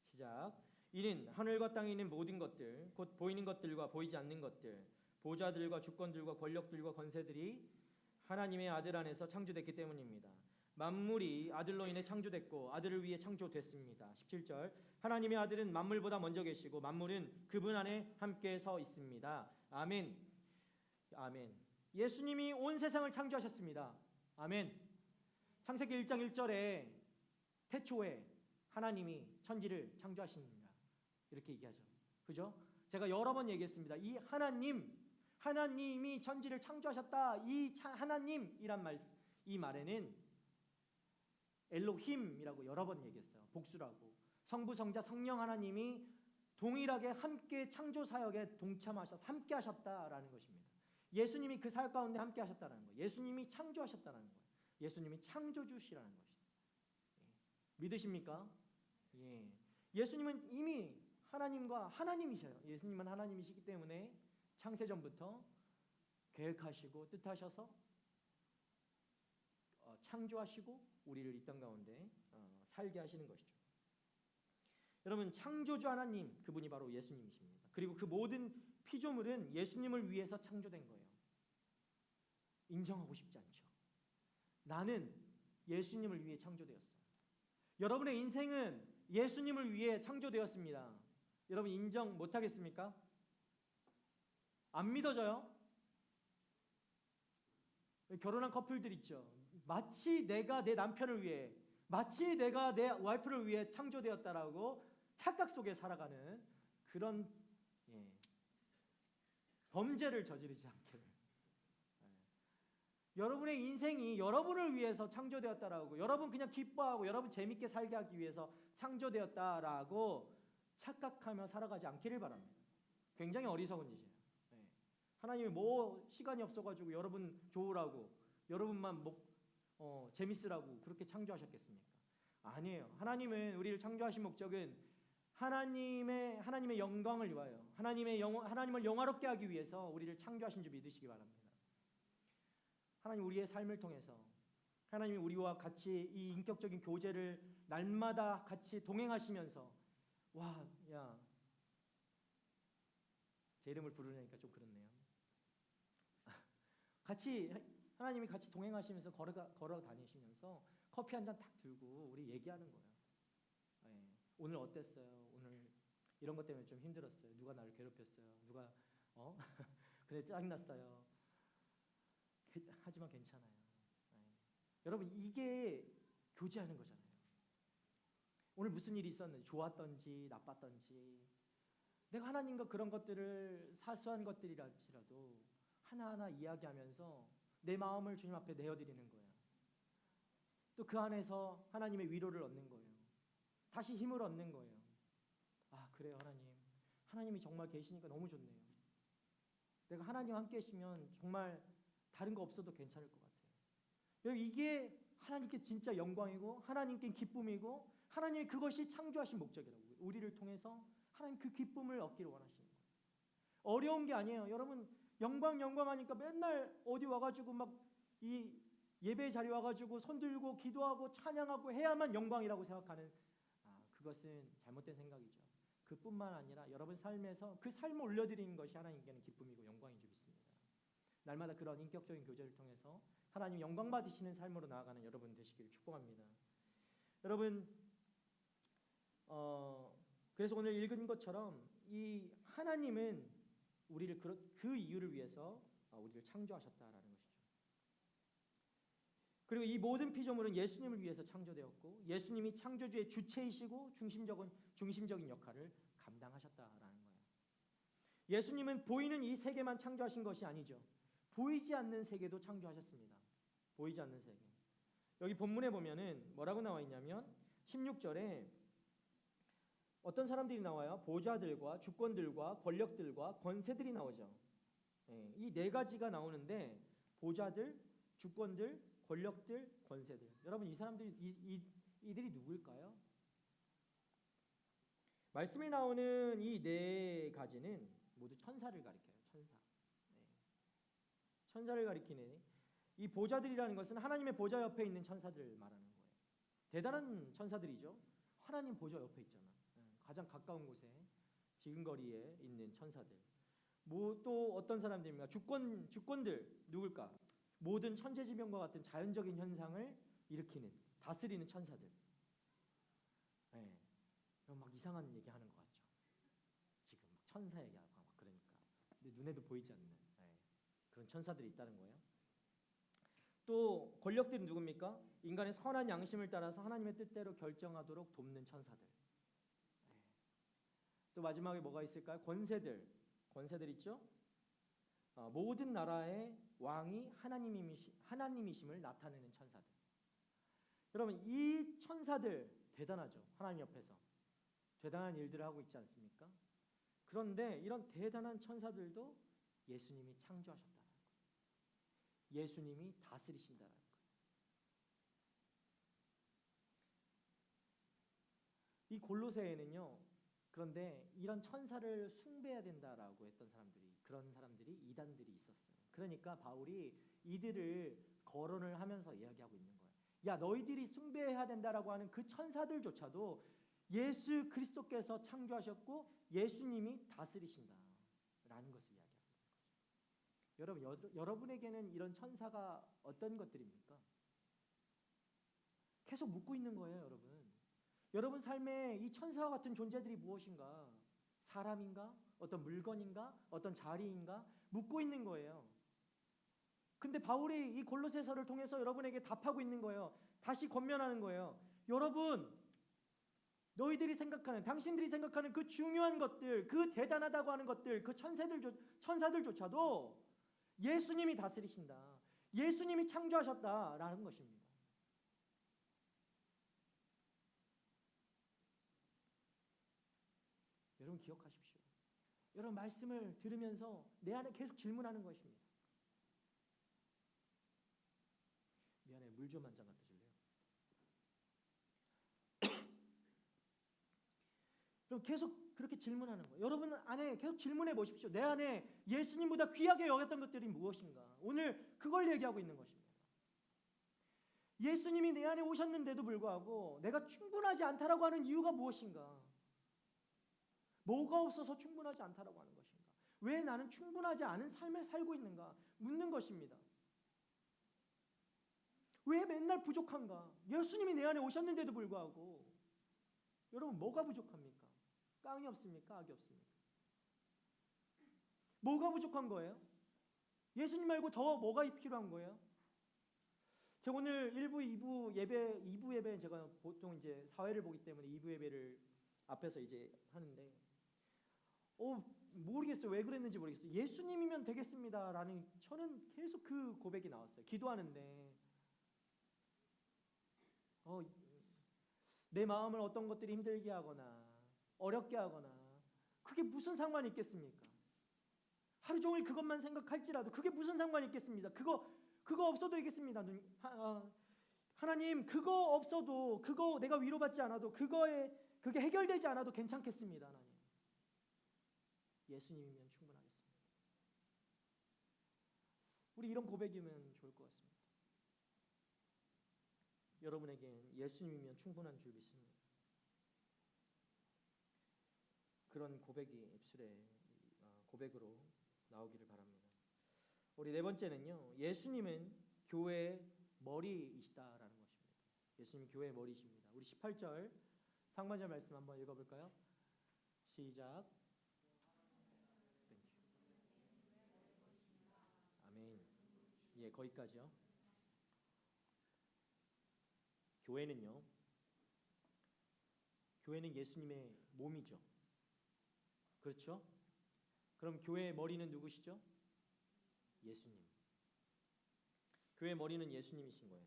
시작. 이는 하늘과 땅에 있는 모든 것들 곧 보이는 것들과 보이지 않는 것들, 보좌들과 주권들과 권력들과 권세들이 하나님의 아들 안에서 창조됐기 때문입니다. 만물이 아들로 인해 창조됐고 아들을 위해 창조됐습니다. 17절. 하나님의 아들은 만물보다 먼저 계시고 만물은 그분 안에 함께 서 있습니다. 아멘. 아멘. 예수님이 온 세상을 창조하셨습니다. 아멘. 창세기 1장 1절에 태초에 하나님이 천지를 창조하십니다. 이렇게 얘기하죠. 그죠? 제가 여러 번 얘기했습니다. 이 하나님이 천지를 창조하셨다. 이 하나님이란 이 말에는 엘로힘이라고 여러 번 얘기했어요. 복수라고. 성부, 성자, 성령 하나님이 동일하게 함께 창조 사역에 동참하셔서 함께 하셨다라는 것입니다. 예수님이 그 사역 가운데 함께 하셨다는 거예요. 예수님이 창조하셨다는 거예요. 예수님이 창조주시라는 것이죠. 믿으십니까? 예. 예수님은 이미 하나님과 하나님이셔요. 예수님은 하나님이시기 때문에 창세전부터 계획하시고 뜻하셔서 창조하시고 우리를 이 땅 가운데 살게 하시는 것이죠. 여러분 창조주 하나님 그분이 바로 예수님이십니다. 그리고 그 모든 피조물은 예수님을 위해서 창조된 거예요. 인정하고 싶지 않죠. 나는 예수님을 위해 창조되었어요. 여러분의 인생은 예수님을 위해 창조되었습니다. 여러분 인정 못하겠습니까? 안 믿어져요? 결혼한 커플들 있죠. 마치 내가 내 남편을 위해, 마치 내가 내 와이프를 위해 창조되었다라고 착각 속에 살아가는 그런 범죄를 저지르지 않게. 여러분의 인생이 여러분을 위해서 창조되었다라고, 여러분 그냥 기뻐하고 여러분 재밌게 살게 하기 위해서 창조되었다라고 착각하며 살아가지 않기를 바랍니다. 굉장히 어리석은 짓이에요. 하나님이 뭐 시간이 없어가지고 여러분 좋으라고, 여러분만 재밌으라고 그렇게 창조하셨겠습니까? 아니에요. 하나님은 우리를 창조하신 목적은 하나님의 영광을 위하여, 하나님을 영화롭게 하기 위해서 우리를 창조하신 줄 믿으시기 바랍니다. 하나님 우리의 삶을 통해서 하나님이 우리와 같이 이 인격적인 교제를 날마다 같이 동행하시면서 제 이름을 부르려니까 좀 그렇네요. 하나님이 같이 동행하시면서 걸어 다니시면서 커피 한 잔 딱 들고 우리 얘기하는 거예요. 오늘 어땠어요? 오늘 이런 것 때문에 좀 힘들었어요. 누가 나를 괴롭혔어요? 누가 그래 짜증났어요. 하지만 괜찮아요. 여러분 이게 교제하는 거잖아요. 오늘 무슨 일이 있었는지, 좋았던지 나빴던지, 내가 하나님과 그런 것들을 사소한 것들이랄지라도 하나하나 이야기하면서 내 마음을 주님 앞에 내어드리는 거예요. 또 그 안에서 하나님의 위로를 얻는 거예요. 다시 힘을 얻는 거예요. 그래요 하나님이 정말 계시니까 너무 좋네요. 내가 하나님 함께 계시면 정말 다른 거 없어도 괜찮을 것 같아요. 이게 하나님께 진짜 영광이고 하나님께 기쁨이고 하나님이 그것이 창조하신 목적이라고요. 우리를 통해서 하나님 그 기쁨을 얻기를 원하시는 거예요. 어려운 게 아니에요. 여러분 영광 하니까 맨날 어디 와가지고 막 이 예배 자리 와가지고 손 들고 기도하고 찬양하고 해야만 영광이라고 생각하는 그것은 잘못된 생각이죠. 그뿐만 아니라 여러분 삶에서 그 삶을 올려드리는 것이 하나님께는 기쁨이고 영광인 줄 믿습니다. 날마다 그런 인격적인 교제를 통해서 하나님 영광 받으시는 삶으로 나아가는 여러분 되시기를 축복합니다. 여러분 그래서 오늘 읽은 것처럼 이 하나님은 우리를 그 이유를 위해서 우리를 창조하셨다라는 것이죠. 그리고 이 모든 피조물은 예수님을 위해서 창조되었고 예수님이 창조주의 주체이시고 중심적인 역할을 감당하셨다라는 거예요. 예수님은 보이는 이 세계만 창조하신 것이 아니죠. 보이지 않는 세계도 창조하셨습니다. 보이지 않는 세계. 여기 본문에 보면은 뭐라고 나와 있냐면 16절에 어떤 사람들이 나와요? 보좌들과 주권들과 권력들과 권세들이 나오죠. 이 네 가지가 나오는데 보좌들, 주권들, 권력들, 권세들. 여러분 이 사람들이 이들이 누구일까요? 말씀에 나오는 이 네 가지는 모두 천사를 가리켜요. 천사. 천사를 가리키는 이 보좌들이라는 것은 하나님의 보좌 옆에 있는 천사들 말하는 거예요. 대단한 천사들이죠. 하나님 보좌 옆에 있잖아. 가장 가까운 곳에 지근거리에 있는 천사들. 또 어떤 사람들입니까? 주권들 누굴까? 모든 천재지변과 같은 자연적인 현상을 일으키는 다스리는 천사들. 막 이상한 얘기하는 것 같죠. 지금 막 천사 얘기하고 막 그러니까 근데 눈에도 보이지 않는 그런 천사들이 있다는 거예요. 또 권력들은 누굽니까? 인간의 선한 양심을 따라서 하나님의 뜻대로 결정하도록 돕는 천사들. 또 마지막에 뭐가 있을까요? 권세들 있죠? 모든 나라의 왕이 하나님이심을 나타내는 천사들. 여러분 이 천사들 대단하죠. 하나님 옆에서 대단한 일들을 하고 있지 않습니까? 그런데 이런 대단한 천사들도 예수님이 창조하셨다는 거예요. 예수님이 다스리신다는 거예요. 이 골로새에는요. 그런데 이런 천사를 숭배해야 된다라고 했던 그런 사람들이 이단들이 있었어요. 그러니까 바울이 이들을 거론을 하면서 이야기하고 있는 거예요. 야, 너희들이 숭배해야 된다라고 하는 그 천사들조차도 예수 그리스도께서 창조하셨고 예수님이 다스리신다라는 것을 이야기하는 거죠. 여러분에게는 이런 천사가 어떤 것들입니까? 계속 묻고 있는 거예요, 여러분. 여러분 삶에 이 천사와 같은 존재들이 무엇인가? 사람인가? 어떤 물건인가? 어떤 자리인가? 묻고 있는 거예요. 근데 바울이 이 골로새서를 통해서 여러분에게 답하고 있는 거예요. 다시 권면하는 거예요. 여러분, 당신들이 생각하는 그 중요한 것들, 그 대단하다고 하는 것들, 그 천사들조차도 예수님이 다스리신다. 예수님이 창조하셨다라는 것입니다. 여러분 기억하십시오. 여러분 말씀을 들으면서 내 안에 계속 질문하는 것입니다. 미안해, 물 좀 한 잔 갖다 줄래요? 여러분 계속 그렇게 질문하는 거예요. 여러분 안에 계속 질문해 보십시오. 내 안에 예수님보다 귀하게 여겼던 것들이 무엇인가? 오늘 그걸 얘기하고 있는 것입니다. 예수님이 내 안에 오셨는데도 불구하고 내가 충분하지 않다라고 하는 이유가 무엇인가? 뭐가 없어서 충분하지 않다라고 하는 것인가? 왜 나는 충분하지 않은 삶을 살고 있는가? 묻는 것입니다. 왜 맨날 부족한가? 예수님이 내 안에 오셨는데도 불구하고 여러분 뭐가 부족합니까? 깡이 없습니까? 악이 없습니까? 뭐가 부족한 거예요? 예수님 말고 더 뭐가 필요한 거예요? 제가 오늘 1부, 2부 예배 제가 보통 이제 사회를 보기 때문에 2부 예배를 앞에서 이제 하는데 모르겠어요. 왜 그랬는지 모르겠어요. 예수님이면 되겠습니다라는 저는 계속 그 고백이 나왔어요. 기도하는데 내 마음을 어떤 것들이 힘들게 하거나 어렵게 하거나 그게 무슨 상관이 있겠습니까? 하루 종일 그것만 생각할지라도 그게 무슨 상관이 있겠습니까? 그거 없어도 되겠습니다. 하나님 그거 없어도 그거 내가 위로받지 않아도 그게 해결되지 않아도 괜찮겠습니다. 하나님. 예수님이면 충분하겠습니다. 우리 이런 고백이면 좋을 것 같습니다. 여러분에겐 예수님이면 충분한 줄 믿습니다. 그런 고백이 입술에 고백으로 나오기를 바랍니다. 우리 네 번째는요. 예수님은 교회의 머리이시다라는 것입니다. 예수님이 교회의 머리이십니다. 우리 18절 상반절 말씀 한번 읽어볼까요? 시작. 땡큐. 아멘. 예, 거기까지요. 교회는 예수님의 몸이죠. 그렇죠? 그럼 교회의 머리는 누구시죠? 예수님. 교회의 머리는 예수님이신 거예요.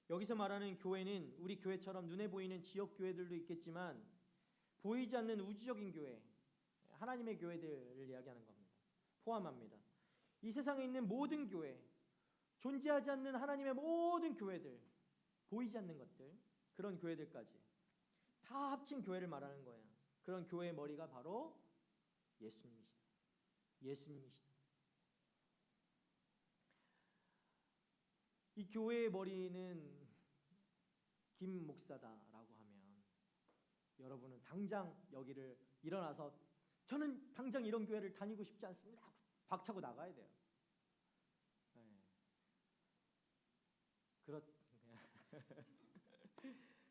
여기서 말하는 교회는 우리 교회처럼 눈에 보이는 지역 교회들도 있겠지만 보이지 않는 우주적인 교회, 하나님의 교회들을 이야기하는 겁니다. 포함합니다. 이 세상에 있는 모든 교회, 존재하지 않는 하나님의 모든 교회들, 보이지 않는 것들, 그런 교회들까지 다 합친 교회를 말하는 거예요. 그런 교회의 머리가 바로 예수님이시다. 예수님이시다. 이 교회의 머리는 김 목사다라고 하면 여러분은 당장 여기를 일어나서 저는 당장 이런 교회를 다니고 싶지 않습니다. 박차고 나가야 돼요. 네.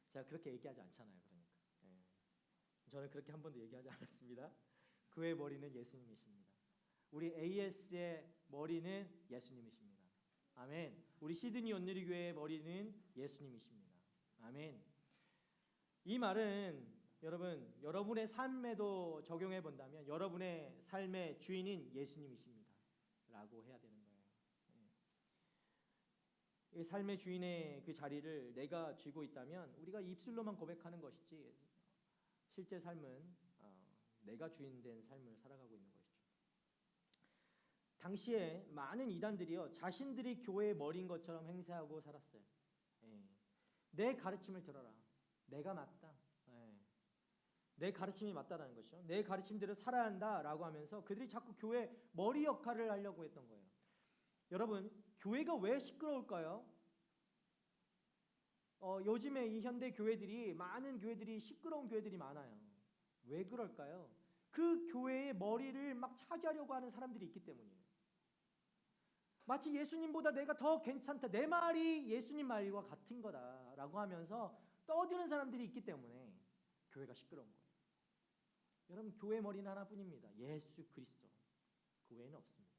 제가 그렇게 얘기하지 않잖아요. 그러니까 저는 그렇게 한 번도 얘기하지 않았습니다. 그의 머리는 예수님이십니다. 우리 AS의 머리는 예수님이십니다. 아멘. 우리 시드니 온누리 교회의 머리는 예수님이십니다. 아멘. 이 말은 여러분, 여러분의 삶에도 적용해 본다면 여러분의 삶의 주인은 예수님이십니다. 라고 해야 되는 거예요. 이 삶의 주인의 그 자리를 내가 쥐고 있다면 우리가 입술로만 고백하는 것이지 실제 삶은 내가 주인된 삶을 살아가고 있는 것이죠. 당시에 많은 이단들이요 자신들이 교회의 머리인 것처럼 행세하고 살았어요. 내 가르침을 들어라. 내가 맞다. 내 가르침이 맞다라는 것이죠. 내 가르침대로 살아야 한다라고 하면서 그들이 자꾸 교회 머리 역할을 하려고 했던 거예요. 여러분, 교회가 왜 시끄러울까요? 요즘에 이 현대 교회들이 많은 교회들이 시끄러운 교회들이 많아요. 왜 그럴까요? 그 교회의 머리를 막 차지하려고 하는 사람들이 있기 때문이에요. 마치 예수님보다 내가 더 괜찮다. 내 말이 예수님 말과 같은 거다라고 하면서 떠드는 사람들이 있기 때문에 교회가 시끄러운 거예요. 여러분, 교회 머리는 하나뿐입니다. 예수 그리스도. 그 외에는 없습니다.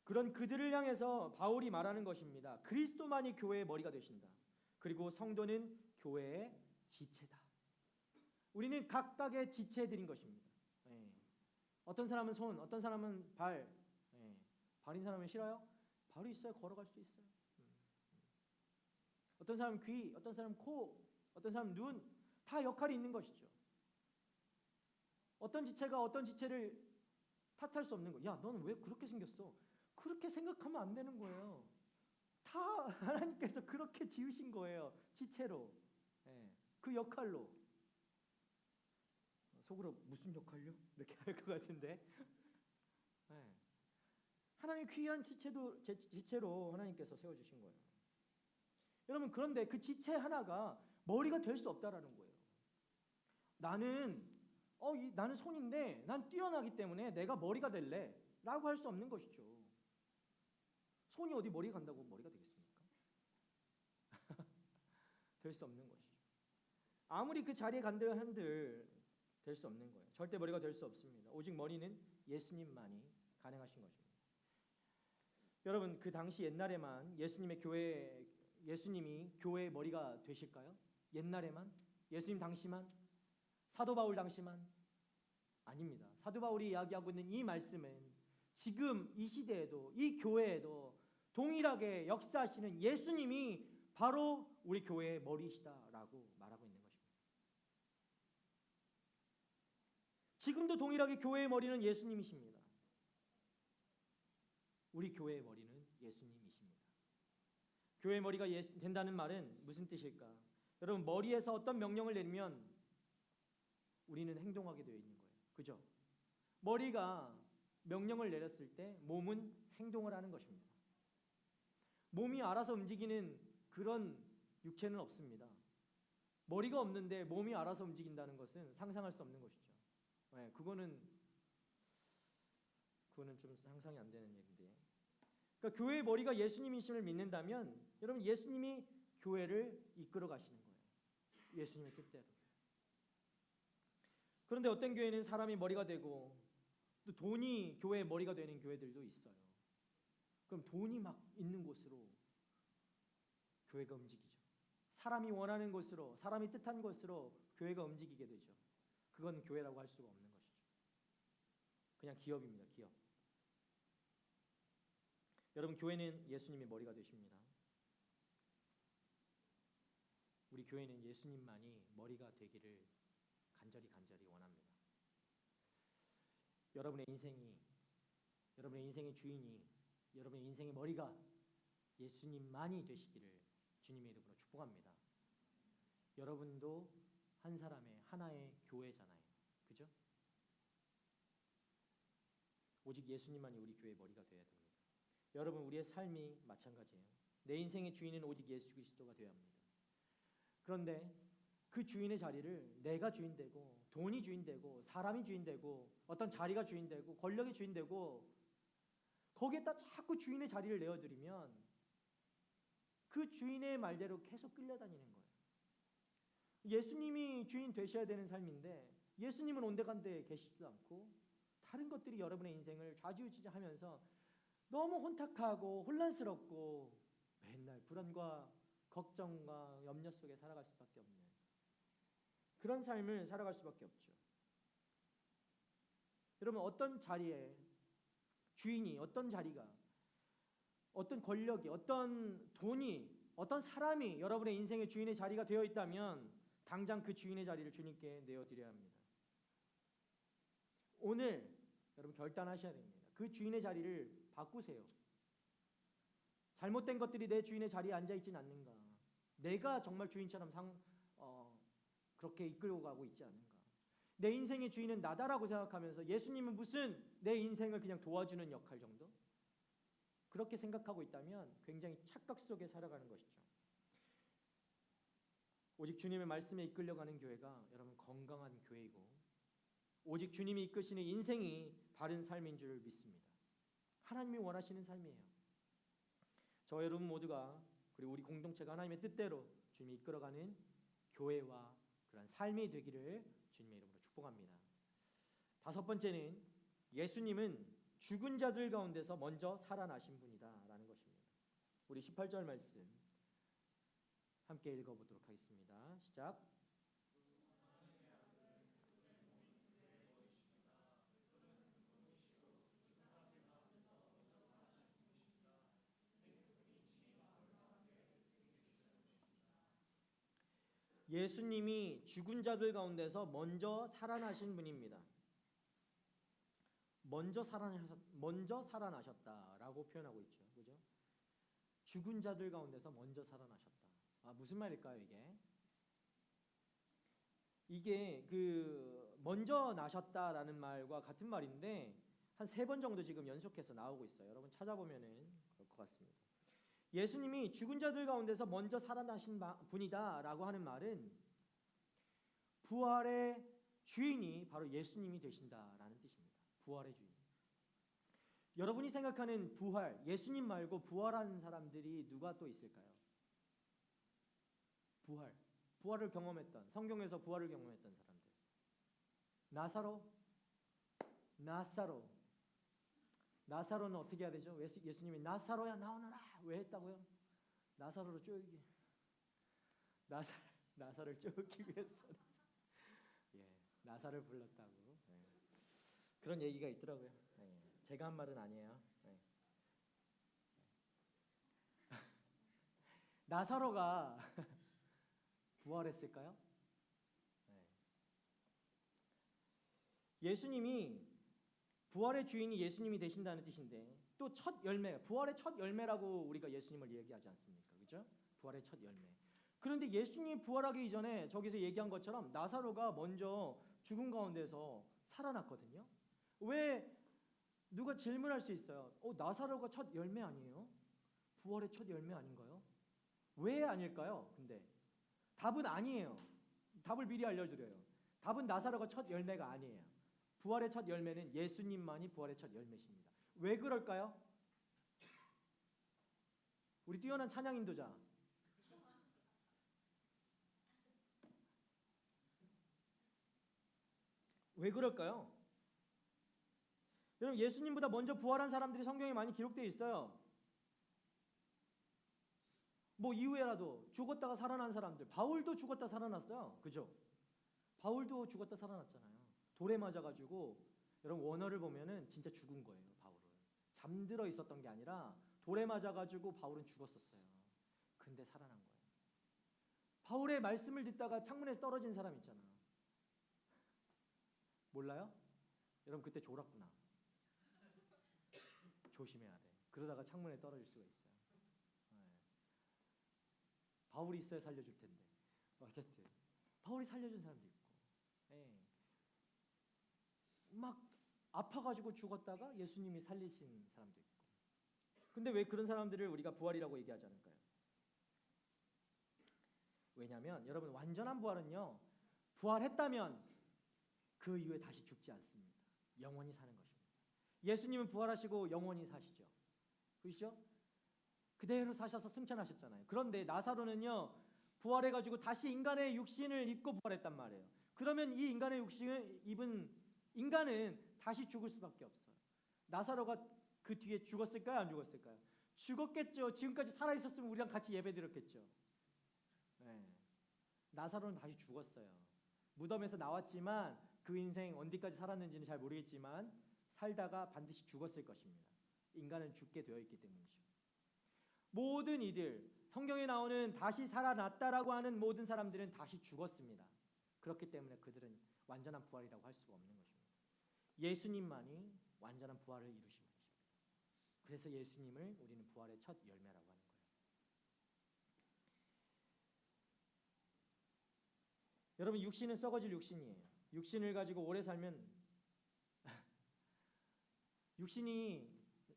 그런 그들을 향해서 바울이 말하는 것입니다. 그리스도만이 교회의 머리가 되신다. 그리고 성도는 교회의 지체다. 우리는 각각의 지체들인 것입니다. 어떤 사람은 손, 어떤 사람은 발. 발인 사람은 싫어요? 발이 있어야 걸어갈 수 있어요. 어떤 사람은 귀, 어떤 사람은 코, 어떤 사람은 눈. 다 역할이 있는 것이죠. 어떤 지체가 어떤 지체를 탓할 수 없는 거예요. 야, 너는 왜 그렇게 생겼어? 그렇게 생각하면 안 되는 거예요. 다 하나님께서 그렇게 지으신 거예요. 지체로. 그 역할로. 속으로 무슨 역할요? 이렇게 할 것 같은데. 하나님 귀한 지체로 하나님께서 세워주신 거예요. 여러분, 그런데 그 지체 하나가 머리가 될 수 없다라는 거예요. 나는 손인데 난 뛰어나기 때문에 내가 머리가 될래 라고 할 수 없는 것이죠. 손이 어디 머리 간다고 머리가 되겠습니까? 될 수 없는 것이죠. 아무리 그 자리에 간들 한들 될 수 없는 거예요. 절대 머리가 될 수 없습니다. 오직 머리는 예수님만이 가능하신 것입니다. 여러분, 그 당시 옛날에만 예수님이 교회의 머리가 되실까요? 옛날에만? 예수님 당시만? 사도 바울 당시만? 아닙니다. 사도 바울이 이야기하고 있는 이 말씀은 지금 이 시대에도 이 교회에도 동일하게 역사하시는 예수님이 바로 우리 교회의 머리이시다라고 말하고 있는 것입니다. 지금도 동일하게 교회의 머리는 예수님이십니다. 우리 교회의 머리는 예수님이십니다. 교회의 머리가 된다는 말은 무슨 뜻일까? 여러분, 머리에서 어떤 명령을 내리면 우리는 행동하게 되어 있는 거예요. 그죠? 머리가 명령을 내렸을 때 몸은 행동을 하는 것입니다. 몸이 알아서 움직이는 그런 육체는 없습니다. 머리가 없는데 몸이 알아서 움직인다는 것은 상상할 수 없는 것이죠. 네, 그거는 좀 상상이 안 되는 얘기인데. 그러니까 교회의 머리가 예수님이심을 믿는다면 여러분 예수님이 교회를 이끌어 가시는 거예요. 예수님의 뜻대로. 그런데 어떤 교회는 사람이 머리가 되고 또 돈이 교회의 머리가 되는 교회들도 있어요. 그럼 돈이 막 있는 곳으로 교회가 움직이죠. 사람이 원하는 곳으로, 사람이 뜻한 곳으로 교회가 움직이게 되죠. 그건 교회라고 할 수가 없는 것이죠. 그냥 기업입니다. 기업. 여러분 교회는 예수님의 머리가 되십니다. 우리 교회는 예수님만이 머리가 되기를 간절히 원합니다. 여러분의 인생의 주인이, 여러분의 인생의 머리가 예수님만이 되시기를 주님의 이름으로 축복합니다. 여러분도 한 사람의 하나의 교회잖아요. 그죠? 오직 예수님만이 우리 교회의 머리가 되어야 됩니다. 여러분 우리의 삶이 마찬가지예요. 내 인생의 주인은 오직 예수 그리스도가 되어야 합니다. 그런데 그 주인의 자리를 내가 주인되고 돈이 주인되고 사람이 주인되고 어떤 자리가 주인되고 권력이 주인되고 거기에다 자꾸 주인의 자리를 내어드리면 그 주인의 말대로 계속 끌려다니는 거예요. 예수님이 주인 되셔야 되는 삶인데 예수님은 온데간데 계시지도 않고 다른 것들이 여러분의 인생을 좌지우지하면서 너무 혼탁하고 혼란스럽고 맨날 불안과 걱정과 염려 속에 살아갈 수밖에 없는 그런 삶을 살아갈 수밖에 없죠. 여러분 어떤 자리에 주인이, 어떤 자리가, 어떤 권력이, 어떤 돈이, 어떤 사람이 여러분의 인생의 주인의 자리가 되어 있다면 당장 그 주인의 자리를 주님께 내어드려야 합니다. 오늘 여러분 결단하셔야 됩니다. 그 주인의 자리를 바꾸세요. 잘못된 것들이 내 주인의 자리에 앉아있지는 않는가? 내가 정말 주인처럼 그렇게 이끌고 가고 있지 않은가? 내 인생의 주인은 나다라고 생각하면서 예수님은 무슨 내 인생을 그냥 도와주는 역할 정도? 그렇게 생각하고 있다면 굉장히 착각 속에 살아가는 것이죠. 오직 주님의 말씀에 이끌려가는 교회가 여러분 건강한 교회이고 오직 주님이 이끄시는 인생이 바른 삶인 줄 믿습니다. 하나님이 원하시는 삶이에요. 저 여러분 모두가 그리고 우리 공동체가 하나님의 뜻대로 주님이 이끌어가는 교회와 그런 삶이 되기를 주님의 이름으로 축복합니다. 다섯 번째는 예수님은 죽은 자들 가운데서 먼저 살아나신 분이다라는 것입니다. 우리 18절 말씀 함께 읽어보도록 하겠습니다. 시작. 예수님이 죽은 자들 가운데서 먼저 살아나신 분입니다. 먼저 살아나셨다라고 표현하고 있죠. 그죠? 죽은 자들 가운데서 먼저 살아나셨다. 무슨 말일까요, 이게? 이게 먼저 나셨다라는 말과 같은 말인데 한 3번 정도 지금 연속해서 나오고 있어요. 여러분 찾아보면은 그럴 것 같습니다. 예수님이 죽은 자들 가운데서 먼저 살아나신 분이다라고 하는 말은 부활의 주인이 바로 예수님이 되신다라는 뜻입니다. 부활의 주인. 여러분이 생각하는 부활, 예수님 말고 부활한 사람들이 누가 또 있을까요? 부활을 경험했던, 성경에서 부활을 경험했던 사람들. 나사로는 어떻게 해야 되죠? 예수님이 나사로야 나오너라 왜 했다고요? 나사로를 쪼기 위해서 나사를 불렀다고 그런 얘기가 있더라고요. 제가 한 말은 아니에요. 나사로가 부활했을까요? 예수님이 부활의 주인이 예수님이 되신다는 뜻인데 또 첫 열매, 부활의 첫 열매라고 우리가 예수님을 얘기하지 않습니까? 그죠? 부활의 첫 열매. 그런데 예수님이 부활하기 이전에 저기서 얘기한 것처럼 나사로가 먼저 죽은 가운데서 살아났거든요. 왜 누가 질문할 수 있어요? 나사로가 첫 열매 아니에요? 부활의 첫 열매 아닌가요? 왜 아닐까요? 근데 답은 아니에요. 답을 미리 알려드려요. 답은 나사로가 첫 열매가 아니에요. 부활의 첫 열매는 예수님만이 부활의 첫 열매십니다. 왜 그럴까요? 우리 뛰어난 찬양 인도자 왜 그럴까요? 여러분 예수님보다 먼저 부활한 사람들이 성경에 많이 기록되어 있어요. 뭐 이후에라도 죽었다가 살아난 사람들, 바울도 죽었다 살아났어요. 그죠? 바울도 죽었다 살아났잖아요. 돌에 맞아가지고 여러분 원어를 보면은 진짜 죽은 거예요. 바울은 잠들어 있었던 게 아니라 돌에 맞아가지고 바울은 죽었었어요. 근데 살아난 거예요. 바울의 말씀을 듣다가 창문에서 떨어진 사람 있잖아. 몰라요? 여러분 그때 졸았구나. 조심해야 돼. 그러다가 창문에 떨어질 수가 있어요. 네. 바울이 있어야 살려줄 텐데. 어쨌든 바울이 살려준 사람도 있고, 네. 막 아파가지고 죽었다가 예수님이 살리신 사람도 있고. 근데 왜 그런 사람들을 우리가 부활이라고 얘기하지 않을까요? 왜냐하면 여러분 완전한 부활은요, 부활했다면 그 이후에 다시 죽지 않습니다. 영원히 사는 것입니다. 예수님은 부활하시고 영원히 사시죠. 그렇죠? 그대로 사셔서 승천하셨잖아요. 그런데 나사로는요, 부활해가지고 다시 인간의 육신을 입고 부활했단 말이에요. 그러면 이 인간의 육신을 입은 인간은 다시 죽을 수밖에 없어요. 나사로가 그 뒤에 죽었을까요? 안 죽었을까요? 죽었겠죠. 지금까지 살아있었으면 우리랑 같이 예배드렸겠죠. 네. 나사로는 다시 죽었어요. 무덤에서 나왔지만 그 인생 어디까지 살았는지는 잘 모르겠지만 살다가 반드시 죽었을 것입니다. 인간은 죽게 되어 있기 때문이죠. 모든 이들, 성경에 나오는 다시 살아났다라고 하는 모든 사람들은 다시 죽었습니다. 그렇기 때문에 그들은 완전한 부활이라고 할 수가 없는 것입니다. 예수님만이 완전한 부활을 이루신 분이십니다. 그래서 예수님을 우리는 부활의 첫 열매라고 하는 거예요. 여러분 육신은 썩어질 육신이에요. 육신을 가지고 오래 살면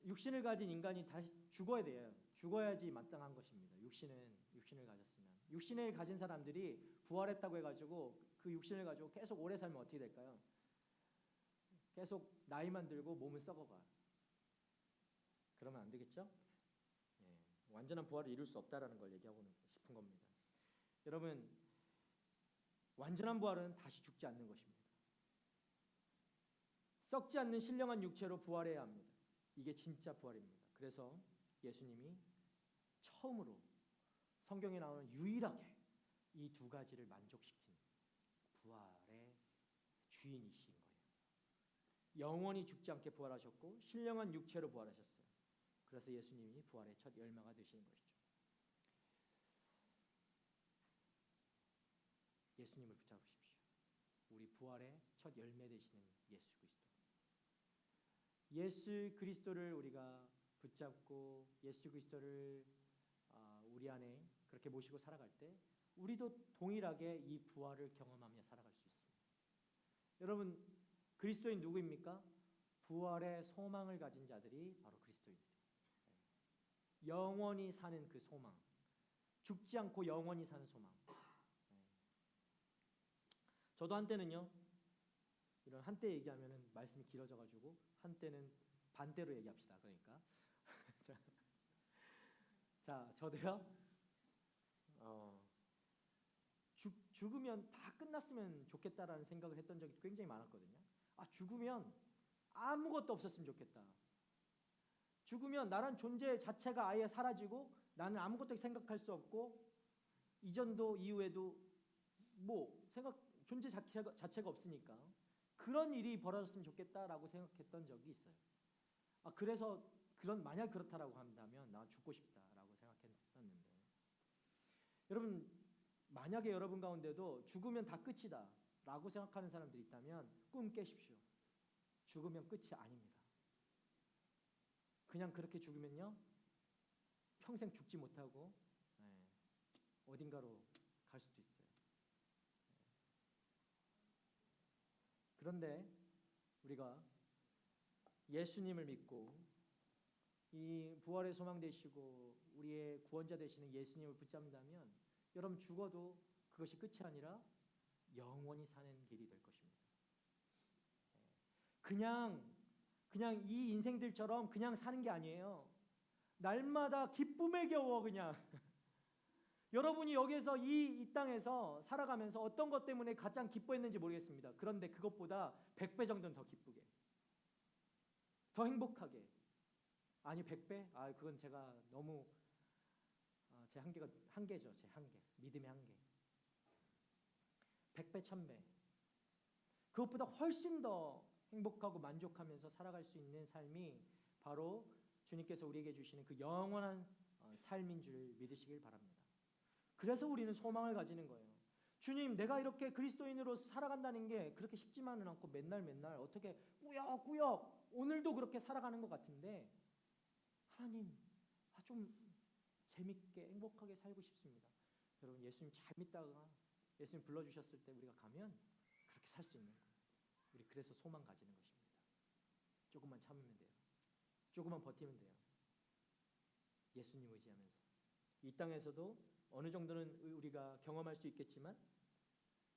육신을 가진 인간이 다시 죽어야 돼요. 죽어야지 마땅한 것입니다. 육신을 가졌으면. 육신을 가진 사람들이 부활했다고 해가지고 그 육신을 가지고 계속 오래 살면 어떻게 될까요? 계속 나이만 들고 몸은 썩어가요. 그러면 안 되겠죠? 네, 완전한 부활을 이룰 수 없다라는 걸 얘기하고 싶은 겁니다. 여러분 완전한 부활은 다시 죽지 않는 것입니다. 썩지 않는 신령한 육체로 부활해야 합니다. 이게 진짜 부활입니다. 그래서 예수님이 처음으로 성경에 나오는 유일하게 이 두 가지를 만족시킨 부활의 주인이신 거예요. 영원히 죽지 않게 부활하셨고 신령한 육체로 부활하셨어요. 그래서 예수님이 부활의 첫 열매가 되시는 것이죠. 예수님을 붙잡으십시오. 우리 부활의 첫 열매 되시는 예수 그리스도. 예수 그리스도를 우리가 붙잡고 예수 그리스도를 우리 안에 그렇게 모시고 살아갈 때 우리도 동일하게 이 부활을 경험하며 살아갈 수 있습니다. 여러분 그리스도인 누구입니까? 부활의 소망을 가진 자들이 바로 그리스도인들이에요. 영원히 사는 그 소망, 죽지 않고 영원히 사는 소망. 저도 한때는요, 이런 한때 얘기하면은 말씀이 길어져가지고 한때는 반대로 얘기합시다. 그러니까 자 저도요, 죽으면 다 끝났으면 좋겠다라는 생각을 했던 적이 굉장히 많았거든요. 죽으면 아무것도 없었으면 좋겠다. 죽으면 나란 존재 자체가 아예 사라지고 나는 아무것도 생각할 수 없고 이전도 이후에도 존재 자체가 없으니까 그런 일이 벌어졌으면 좋겠다라고 생각했던 적이 있어요. 그래서 만약 그렇다라고 한다면 나 죽고 싶다라고 생각했었는데, 여러분 만약에 여러분 가운데도 죽으면 다 끝이다라고 생각하는 사람들이 있다면 꿈 깨십시오. 죽으면 끝이 아닙니다. 그냥 그렇게 죽으면요 평생 죽지 못하고 어딘가로 갈 수도 있어요. 그런데 우리가 예수님을 믿고 이 부활의 소망 되시고 우리의 구원자 되시는 예수님을 붙잡는다면 여러분 죽어도 그것이 끝이 아니라 영원히 사는 길이 될 것입니다. 그냥 이 인생들처럼 그냥 사는 게 아니에요. 날마다 기쁨에 겨워 그냥 여러분이 여기서 이 땅에서 살아가면서 어떤 것 때문에 가장 기뻐했는지 모르겠습니다. 그런데 그것보다 100배 정도는 더 기쁘게, 더 행복하게. 아니 100배? 아 그건 제가 너무 제 한계죠. 제 한계. 믿음의 한계. 100배, 1000배. 그것보다 훨씬 더 행복하고 만족하면서 살아갈 수 있는 삶이 바로 주님께서 우리에게 주시는 그 영원한 삶인 줄 믿으시길 바랍니다. 그래서 우리는 소망을 가지는 거예요. 주님, 내가 이렇게 그리스도인으로 살아간다는 게 그렇게 쉽지만은 않고 맨날 어떻게 꾸역꾸역 오늘도 그렇게 살아가는 것 같은데 하나님, 좀 재밌게 행복하게 살고 싶습니다. 여러분 예수님 잘 믿다가 예수님 불러주셨을 때 우리가 가면 그렇게 살 수 있는 거예요. 우리 그래서 소망 가지는 것입니다. 조금만 참으면 돼요. 조금만 버티면 돼요. 예수님 의지하면서 이 땅에서도 어느 정도는 우리가 경험할 수 있겠지만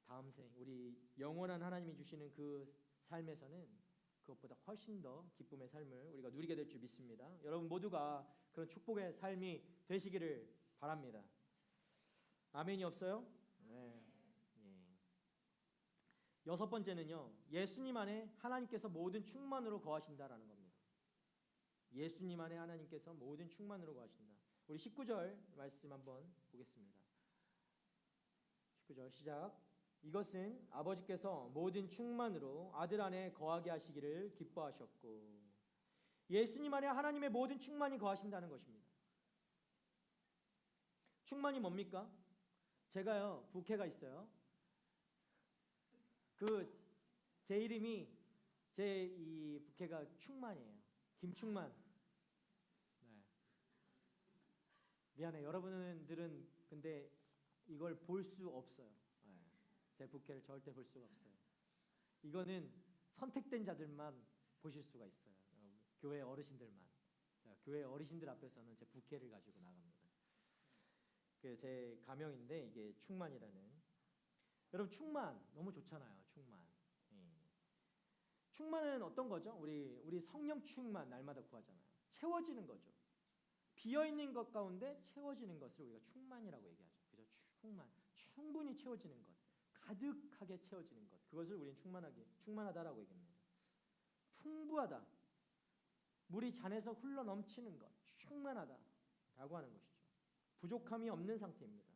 다음 생 우리 영원한 하나님이 주시는 그 삶에서는 그것보다 훨씬 더 기쁨의 삶을 우리가 누리게 될 줄 믿습니다. 여러분 모두가 그런 축복의 삶이 되시기를 바랍니다. 아멘이 없어요? 네. 여섯 번째는요, 예수님 안에 하나님께서 모든 충만으로 거하신다라는 겁니다. 예수님 안에 하나님께서 모든 충만으로 거하신다. 우리 19절 말씀 한번 보겠습니다. 19절 시작. 이것은 아버지께서 모든 충만으로 아들 안에 거하게 하시기를 기뻐하셨고. 예수님 안에 하나님의 모든 충만이 거하신다는 것입니다. 충만이 뭡니까? 제가요 부캐가 있어요. 제 이름이 제 이 부캐가 충만이에요. 김충만. 네. 미안해. 여러분들은 근데 이걸 볼 수 없어요. 네. 제 부캐를 절대 볼 수가 없어요. 이거는 선택된 자들만 보실 수가 있어요. 교회 어르신들만. 자, 교회 어르신들 앞에서는 제 부캐를 가지고 나갑니다. 제 가명인데 이게 충만이라는. 여러분 충만 너무 좋잖아요. 충만. 충만은 어떤 거죠? 우리 성령 충만 날마다 구하잖아요. 채워지는 거죠. 비어 있는 것 가운데 채워지는 것을 우리가 충만이라고 얘기하죠. 그죠? 충만, 충분히 채워지는 것, 가득하게 채워지는 것. 그것을 우리는 충만하다라고 얘기합니다. 풍부하다, 물이 잔에서 흘러 넘치는 것, 충만하다라고 하는 것이죠. 부족함이 없는 상태입니다.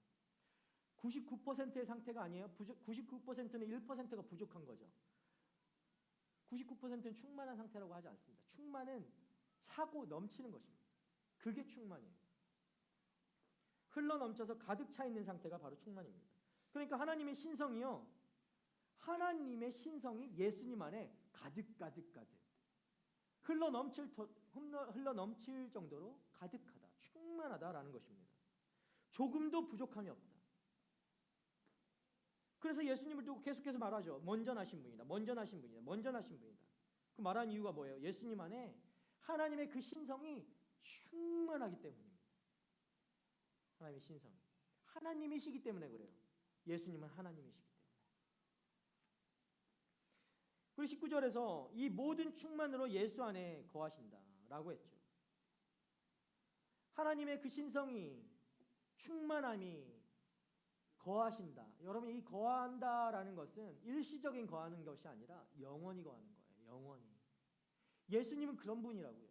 99%의 상태가 아니에요. 99%는 1%가 부족한 거죠. 99%는 충만한 상태라고 하지 않습니다. 충만은 차고 넘치는 것입니다. 그게 충만이에요. 흘러 넘쳐서 가득 차 있는 상태가 바로 충만입니다. 그러니까 하나님의 신성이요. 하나님의 신성이 예수님 안에 가득 흘러 넘칠 정도로 가득하다, 충만하다라는 것입니다. 조금도 부족함이 없다. 그래서 예수님을 두고 계속해서 말하죠. 먼저 나신 분이다. 그 말하는 이유가 뭐예요? 예수님 안에 하나님의 그 신성이 충만하기 때문입니다. 하나님의 신성이. 하나님이시기 때문에 그래요. 예수님은 하나님이시기 때문에. 그리고 19절에서 이 모든 충만으로 예수 안에 거하신다라고 했죠. 하나님의 그 신성이, 충만함이 거하신다. 여러분 이 거한다라는 것은 일시적인 거하는 것이 아니라 영원히 거하는 거예요. 영원히. 예수님은 그런 분이라고요.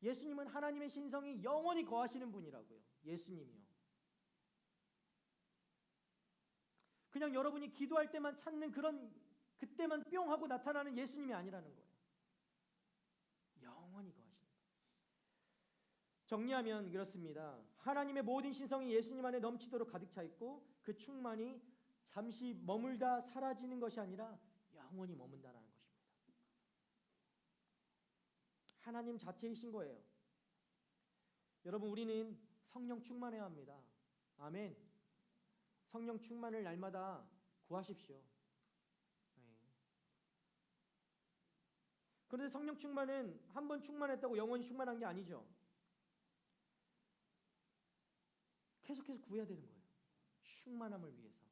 예수님은 하나님의 신성이 영원히 거하시는 분이라고요. 예수님이요. 그냥 여러분이 기도할 때만 찾는 그때만 뿅 하고 나타나는 예수님이 아니라는 거예요. 영원히 거하신다. 정리하면 이렇습니다. 하나님의 모든 신성이 예수님 안에 넘치도록 가득 차 있고 그 충만이 잠시 머물다 사라지는 것이 아니라 영원히 머문다라는 것입니다. 하나님 자체이신 거예요. 여러분 우리는 성령 충만해야 합니다. 아멘. 성령 충만을 날마다 구하십시오. 그런데 성령 충만은 한 번 충만했다고 영원히 충만한 게 아니죠. 계속해서 구해야 되는 거예요. 충만함을 위해서.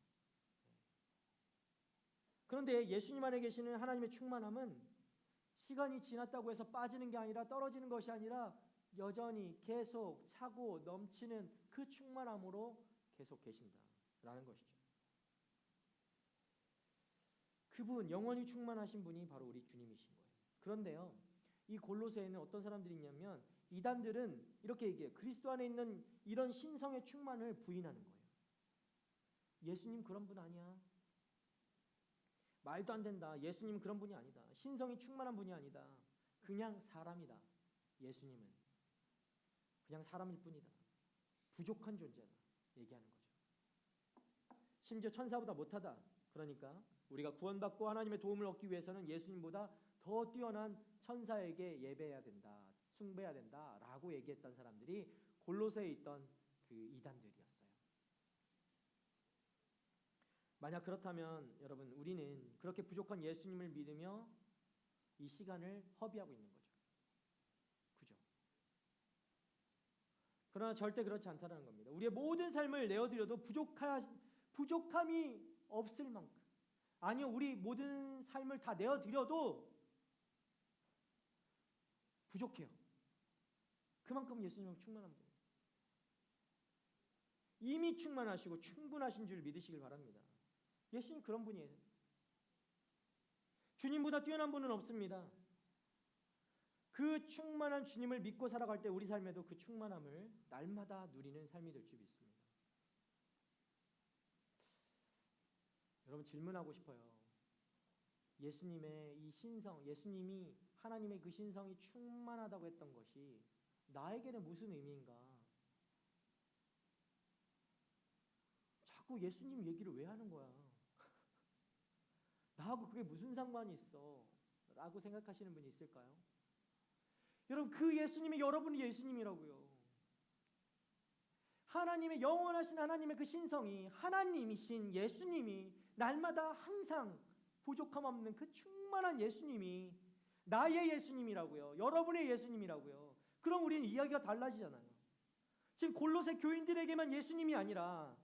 그런데 예수님 안에 계시는 하나님의 충만함은 시간이 지났다고 해서 빠지는 게 아니라 떨어지는 것이 아니라 여전히 계속 차고 넘치는 그 충만함으로 계속 계신다라는 것이죠. 그분 영원히 충만하신 분이 바로 우리 주님이신 거예요. 그런데요, 이 골로새에는 어떤 사람들이 있냐면 이단들은 이렇게 얘기해요. 그리스도 안에 있는 이런 신성의 충만을 부인하는 거예요. 예수님 그런 분 아니야. 말도 안 된다. 예수님 그런 분이 아니다. 신성이 충만한 분이 아니다. 그냥 사람이다. 예수님은 그냥 사람일 뿐이다. 부족한 존재다. 얘기하는 거죠. 심지어 천사보다 못하다. 그러니까 우리가 구원받고 하나님의 도움을 얻기 위해서는 예수님보다 더 뛰어난 천사에게 예배해야 된다. 숭배해야 된다라고 얘기했던 사람들이 골로새에 있던 그 이단들이었어요. 만약 그렇다면 여러분 우리는 그렇게 부족한 예수님을 믿으며 이 시간을 허비하고 있는 거죠. 그죠? 그러나 절대 그렇지 않다는 겁니다. 우리의 모든 삶을 내어드려도 부족함이 없을 만큼, 아니요, 우리 모든 삶을 다 내어드려도 부족해요. 그만큼 예수님은 충만한 분이에요. 이미 충만하시고 충분하신 줄 믿으시길 바랍니다. 예수님 그런 분이에요. 주님보다 뛰어난 분은 없습니다. 그 충만한 주님을 믿고 살아갈 때 우리 삶에도 그 충만함을 날마다 누리는 삶이 될 줄 믿습니다. 여러분 질문하고 싶어요. 예수님의 이 신성, 예수님이 하나님의 그 신성이 충만하다고 했던 것이 나에게는 무슨 의미인가? 자꾸 예수님 얘기를 왜 하는 거야? 나하고 그게 무슨 상관이 있어? 라고 생각하시는 분이 있을까요? 여러분 그 예수님이 여러분의 예수님이라고요. 하나님의 영원하신 하나님의 그 신성이 하나님이신 예수님이 날마다 항상 부족함 없는 그 충만한 예수님이 나의 예수님이라고요. 여러분의 예수님이라고요. 그럼 우리는 이야기가 달라지잖아요. 지금 골로새 교인들에게만 예수님이 아니라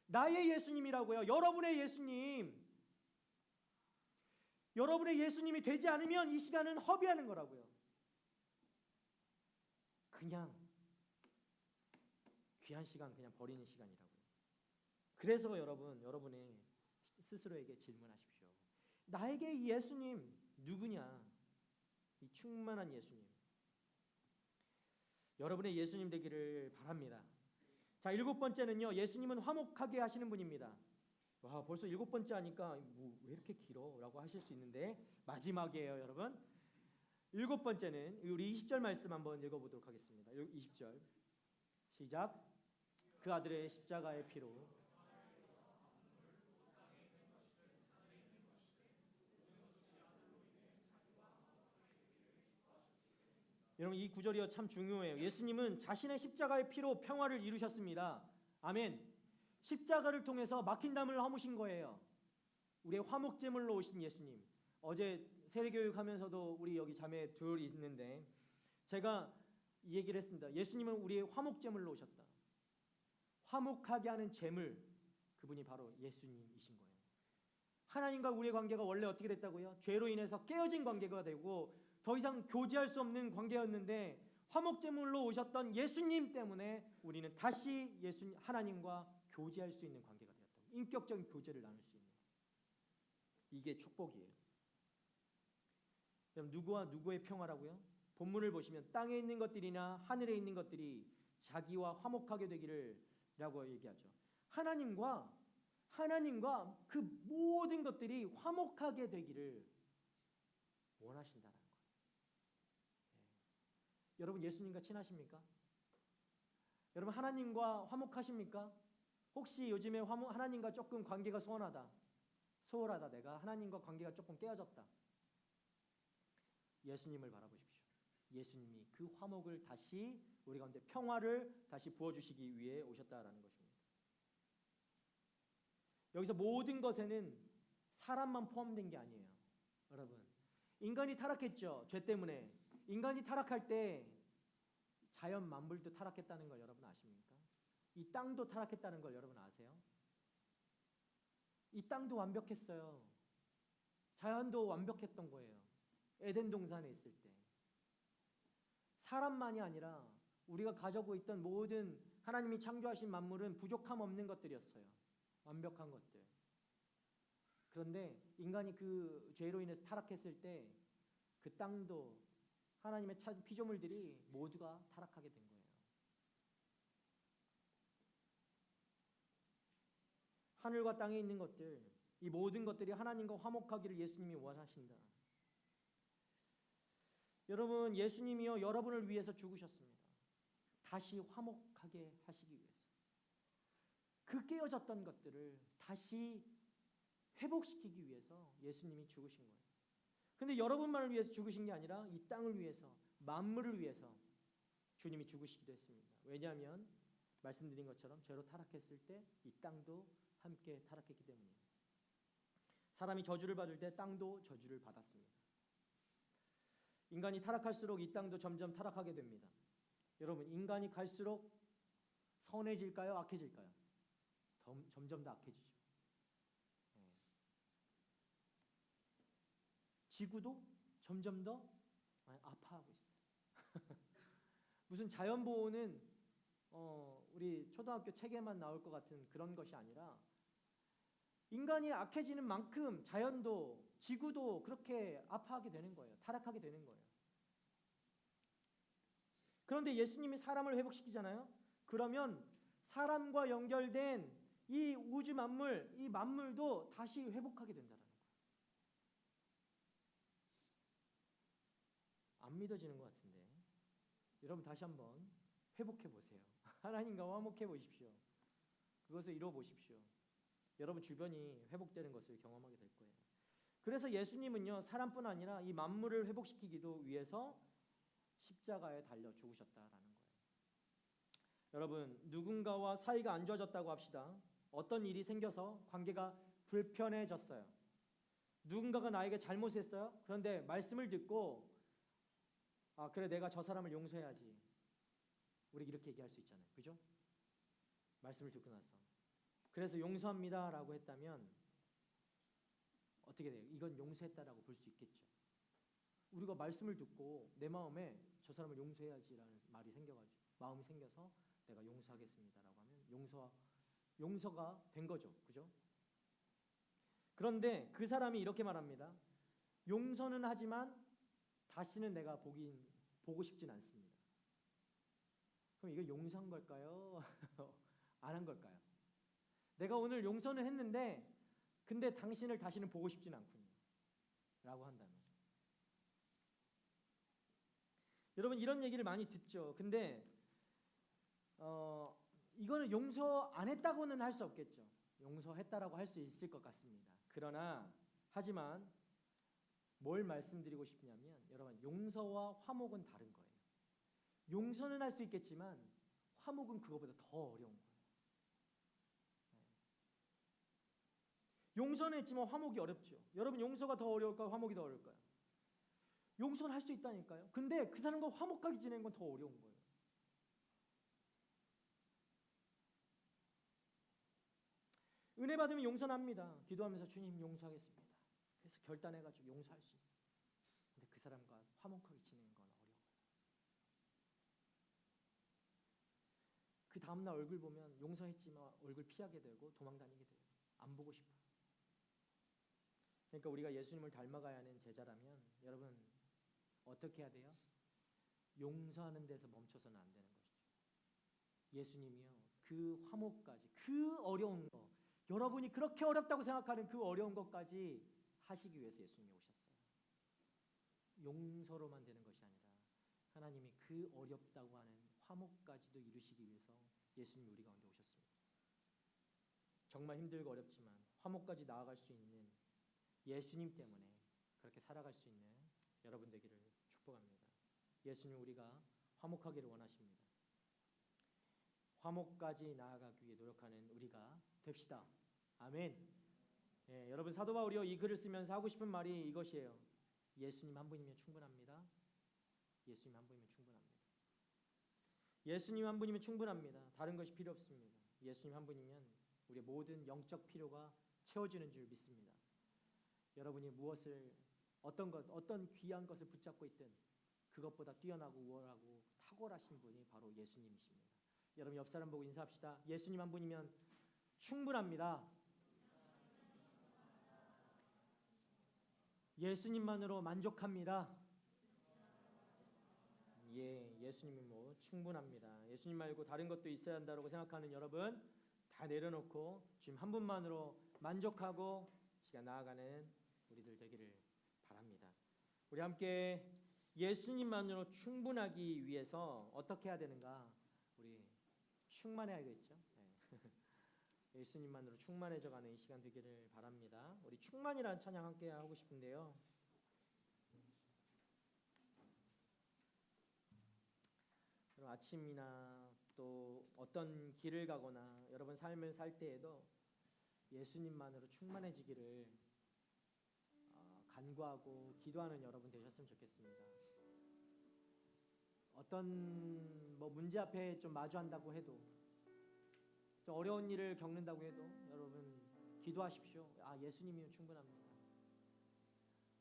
나의 예수님이라고요. 여러분의 예수님. 여러분의 예수님이 되지 않으면 이 시간은 허비하는 거라고요. 그냥 귀한 시간 그냥 버리는 시간이라고요. 그래서 여러분의 스스로에게 질문하십시오. 나에게 이 예수님 누구냐? 이 충만한 예수님. 여러분의 예수님 되기를 바랍니다. 자, 7번째는요. 예수님은 화목하게 하시는 분입니다. 와, 벌써 7번째 하니까 뭐 왜 이렇게 길어? 라고 하실 수 있는데 마지막이에요, 여러분. 7번째는 우리 20절 말씀 한번 읽어보도록 하겠습니다. 20절 시작. 그 아들의 십자가의 피로 여러분 이 구절이요 참 중요해요. 예수님은 자신의 십자가의 피로 평화를 이루셨습니다. 아멘. 십자가를 통해서 막힌 담을 허무신 거예요. 우리의 화목제물로 오신 예수님. 어제 세례교육하면서도 우리 여기 자매 둘 있는데 제가 이 얘기를 했습니다. 예수님은 우리의 화목제물로 오셨다. 화목하게 하는 제물, 그분이 바로 예수님이신 거예요. 하나님과 우리의 관계가 원래 어떻게 됐다고요? 죄로 인해서 깨어진 관계가 되고 더 이상 교제할 수 없는 관계였는데 화목제물로 오셨던 예수님 때문에 우리는 다시 하나님과 교제할 수 있는 관계가 되었다. 인격적인 교제를 나눌 수 있는. 이게 축복이에요. 그럼 누구와 누구의 평화라고요? 본문을 보시면 땅에 있는 것들이나 하늘에 있는 것들이 자기와 화목하게 되기를 라고 얘기하죠. 하나님과 그 모든 것들이 화목하게 되기를 원하신다는 거예요. 여러분 예수님과 친하십니까? 여러분 하나님과 화목하십니까? 혹시 요즘에 하나님과 조금 관계가 소홀하다 내가 하나님과 관계가 조금 깨어졌다. 예수님을 바라보십시오. 예수님이 그 화목을 다시 우리 가운데 평화를 다시 부어주시기 위해 오셨다라는 것입니다. 여기서 모든 것에는 사람만 포함된 게 아니에요. 여러분 인간이 타락했죠. 죄 때문에. 인간이 타락할 때 자연 만물도 타락했다는 걸 여러분 아십니까? 이 땅도 타락했다는 걸 여러분 아세요? 이 땅도 완벽했어요. 자연도 완벽했던 거예요. 에덴 동산에 있을 때. 사람만이 아니라 우리가 가지고 있던 모든 하나님이 창조하신 만물은 부족함 없는 것들이었어요. 완벽한 것들. 그런데 인간이 그 죄로 인해서 타락했을 때 그 땅도 하나님의 피조물들이 모두가 타락하게 된 거예요. 하늘과 땅에 있는 것들, 이 모든 것들이 하나님과 화목하기를 예수님이 원하신다. 여러분, 예수님이요 여러분을 위해서 죽으셨습니다. 다시 화목하게 하시기 위해서. 그 깨어졌던 것들을 다시 회복시키기 위해서 예수님이 죽으신 거예요. 근데 여러분만을 위해서 죽으신 게 아니라 이 땅을 위해서, 만물을 위해서 주님이 죽으시기도 했습니다. 왜냐하면 말씀드린 것처럼 죄로 타락했을 때 이 땅도 함께 타락했기 때문이에요. 사람이 저주를 받을 때 땅도 저주를 받았습니다. 인간이 타락할수록 이 땅도 점점 타락하게 됩니다. 여러분, 인간이 갈수록 선해질까요? 악해질까요? 점점 더 악해지죠. 지구도 점점 더 아파하고 있어요. 무슨 자연보호는 우리 초등학교 책에만 나올 것 같은 그런 것이 아니라 인간이 악해지는 만큼 자연도 지구도 그렇게 아파하게 되는 거예요. 타락하게 되는 거예요. 그런데 예수님이 사람을 회복시키잖아요. 그러면 사람과 연결된 이 우주 만물, 이 만물도 다시 회복하게 된다는 거예요. 안 믿어지는 것 같은데 여러분 다시 한번 회복해 보세요. 하나님과 화목해 보십시오. 그것을 이루어 보십시오. 여러분 주변이 회복되는 것을 경험하게 될 거예요. 그래서 예수님은요 사람뿐 아니라 이 만물을 회복시키기도 위해서 십자가에 달려 죽으셨다라는 거예요. 여러분 누군가와 사이가 안 좋아졌다고 합시다. 어떤 일이 생겨서 관계가 불편해졌어요. 누군가가 나에게 잘못했어요. 그런데 말씀을 듣고 그래 내가 저 사람을 용서해야지. 우리 이렇게 얘기할 수 있잖아요. 그죠? 말씀을 듣고 나서. 그래서 용서합니다라고 했다면 어떻게 돼요? 이건 용서했다라고 볼 수 있겠죠. 우리가 말씀을 듣고 내 마음에 저 사람을 용서해야지라는 말이 생겨가지고 마음이 생겨서 내가 용서하겠습니다라고 하면 용서가 된 거죠. 그죠? 그런데 그 사람이 이렇게 말합니다. 용서는 하지만 다시는 내가 보고 싶진 않습니다. 그럼 이거 용서한 걸까요? 안 한 걸까요? 내가 오늘 용서는 했는데 근데 당신을 다시는 보고 싶진 않군요. 라고 한다면 여러분 이런 얘기를 많이 듣죠. 근데 이거는 용서 안 했다고는 할 수 없겠죠. 용서했다라고 할 수 있을 것 같습니다. 그러나 하지만 뭘 말씀드리고 싶냐면 여러분 용서와 화목은 다른 거예요. 용서는 할 수 있겠지만 화목은 그거보다 더 어려운 거예요. 용서는 했지만 화목이 어렵죠. 여러분 용서가 더 어려울까요? 화목이 더 어려울까요? 용서는 할 수 있다니까요. 근데 그 사람과 화목하게 지내는 건 더 어려운 거예요. 은혜 받으면 용서합니다. 기도하면서 주님 용서하겠습니다. 그래서 결단해가지고 용서할 수 있어요. 근데 그 사람과 화목하게 지내는 건 어려워요. 그 다음날 얼굴 보면 용서했지만 얼굴 피하게 되고 도망다니게 돼요. 안 보고 싶어요. 그러니까 우리가 예수님을 닮아가야 하는 제자라면 여러분 어떻게 해야 돼요? 용서하는 데서 멈춰서는 안 되는 것이죠. 예수님이요 그 화목까지 그 어려운 거 여러분이 그렇게 어렵다고 생각하는 그 어려운 것까지 하시기 위해서 예수님이 오셨어요. 용서로만 되는 것이 아니라 하나님이 그 어렵다고 하는 화목까지도 이루시기 위해서 예수님이 우리 가운데 오셨습니다. 정말 힘들고 어렵지만 화목까지 나아갈 수 있는 예수님 때문에 그렇게 살아갈 수 있는 여러분 되기를 축복합니다. 예수님 우리가 화목하기를 원하십니다. 화목까지 나아가기 위해 노력하는 우리가 됩시다. 아멘. 예, 여러분 사도 바울이요 이 글을 쓰면서 하고 싶은 말이 이것이에요. 예수님 한 분이면 충분합니다. 예수님 한 분이면 충분합니다. 예수님 한 분이면 충분합니다. 다른 것이 필요 없습니다. 예수님 한 분이면 우리의 모든 영적 필요가 채워지는 줄 믿습니다. 여러분이 무엇을 어떤 귀한 것을 붙잡고 있든 그것보다 뛰어나고 우월하고 탁월하신 분이 바로 예수님이십니다. 여러분 옆 사람 보고 인사합시다. 예수님 한 분이면 충분합니다. 예수님만으로 만족합니다. 예수님이 뭐 충분합니다. 예수님 말고 다른 것도 있어야 한다고 생각하는 여러분 다 내려놓고 주님 한 분만으로 만족하고 시간 나아가는 우리들 되기를 바랍니다. 우리 함께 예수님만으로 충분하기 위해서 어떻게 해야 되는가? 우리 충만해야겠죠. 네. 예수님만으로 충만해져가는 이 시간 되기를 바랍니다. 우리 충만이라는 찬양 함께 하고 싶은데요. 아침이나 또 어떤 길을 가거나 여러분 삶을 살 때에도 예수님만으로 충만해지기를 간구하고 기도하는 여러분 되셨으면 좋겠습니다. 어떤 문제 앞에 좀 마주한다고 해도 좀 어려운 일을 겪는다고 해도 여러분 기도하십시오. 예수님이면 충분합니다.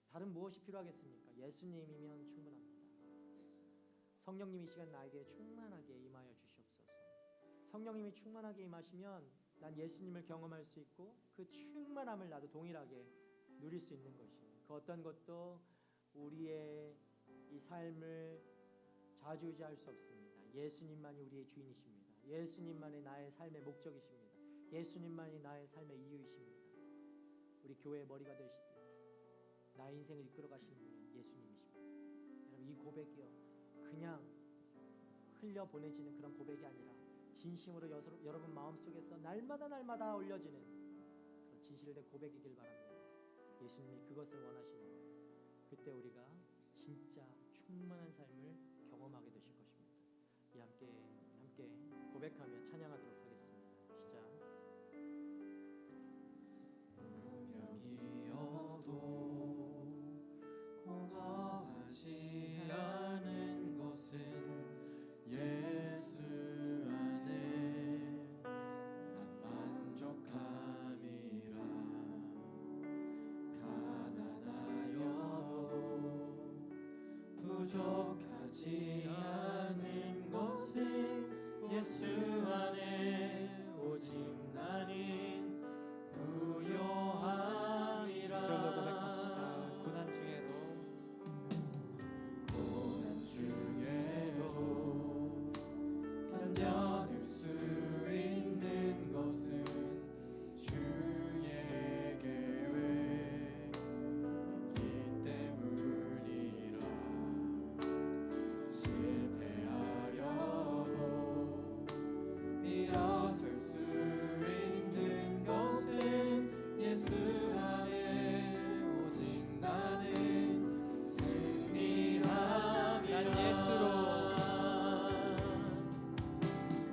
다른 무엇이 필요하겠습니까? 예수님이면 충분합니다. 성령님이 이 시간 나에게 충만하게 임하여 주시옵소서. 성령님이 충만하게 임하시면 난 예수님을 경험할 수 있고 그 충만함을 나도 동일하게 누릴 수 있는 것이 그 어떤 것도 우리의 이 삶을 좌지우지할 수 없습니다. 예수님만이 우리의 주인이십니다. 예수님만이 나의 삶의 목적이십니다. 예수님만이 나의 삶의 이유이십니다. 우리 교회의 머리가 되시듯 나의 인생을 이끌어 가시는 분은 예수님이십니다. 여러분 이 고백이요 그냥 흘려 보내지는 그런 고백이 아니라 진심으로 여러분 마음속에서 날마다 올려지는 그런 진실된 고백이길 바랍니다. 예수님이 그것을 원하시는 거예요. 그때 우리가 진짜 충만한 삶을 경험하게 되실 것입니다. 이 함께 고백하며 찬양하도록 하겠습니다. 시작. 운명이어도 공허하지 않은 것은 예수 안에 난 만족함이라. 가난하여도 부족하지 않은 것은 예수 안에 오직 나는 부요함이라. 이절로 고백합시다. 고난 중에도 견뎌낼 수 있는 것은 주의 계획이기 때문이라. 실패하여도 일어설 수 있는 것은 예수 안에 오직 나는 승리함이라.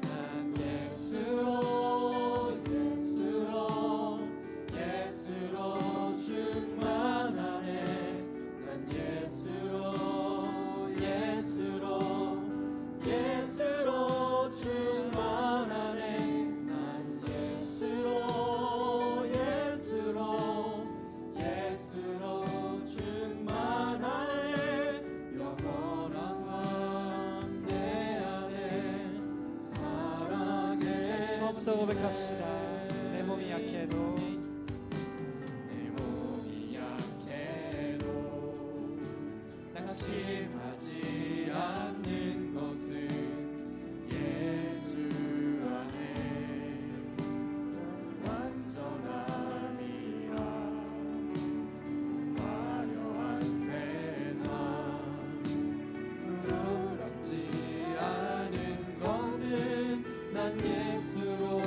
난 예수로 처음부터 고백합시다. 내 몸이 약해도 내 몸이 약해도 낙심하지 않는 것은 예수 안에 완전함이라. 화려한 세상 부끄럽지 않은 것은 난 예수로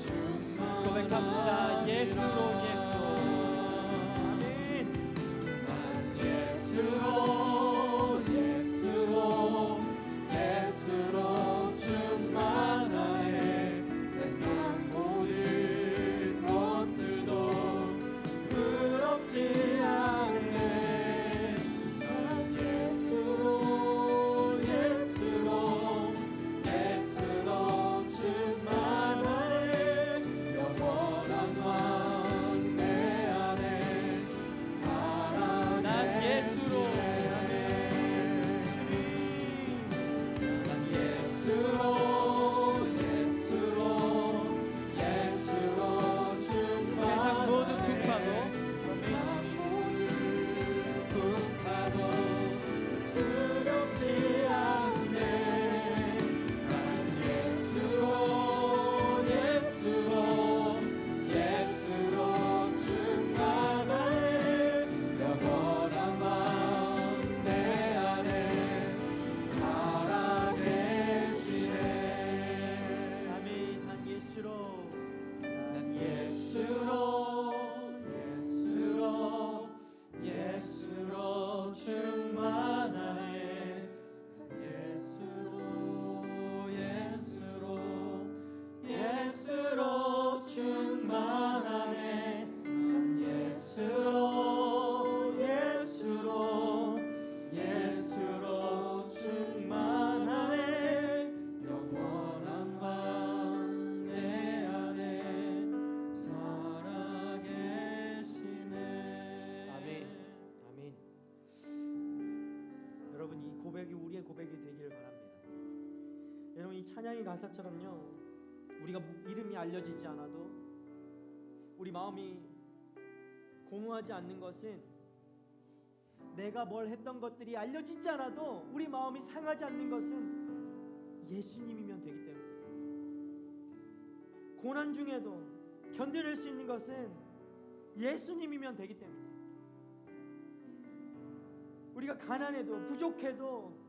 충만. 고백합시다. 예수로 난 예수로 충만하네. 세상 모든 것들도 부럽지 않네. 난 예수로 이 찬양의 가사처럼요, 우리가 이름이 알려지지 않아도 우리 마음이 공허하지 않는 것은, 내가 뭘 했던 것들이 알려지지 않아도 우리 마음이 상하지 않는 것은 예수님이면 되기 때문에, 고난 중에도 견뎌낼 수 있는 것은 예수님이면 되기 때문에, 우리가 가난해도 부족해도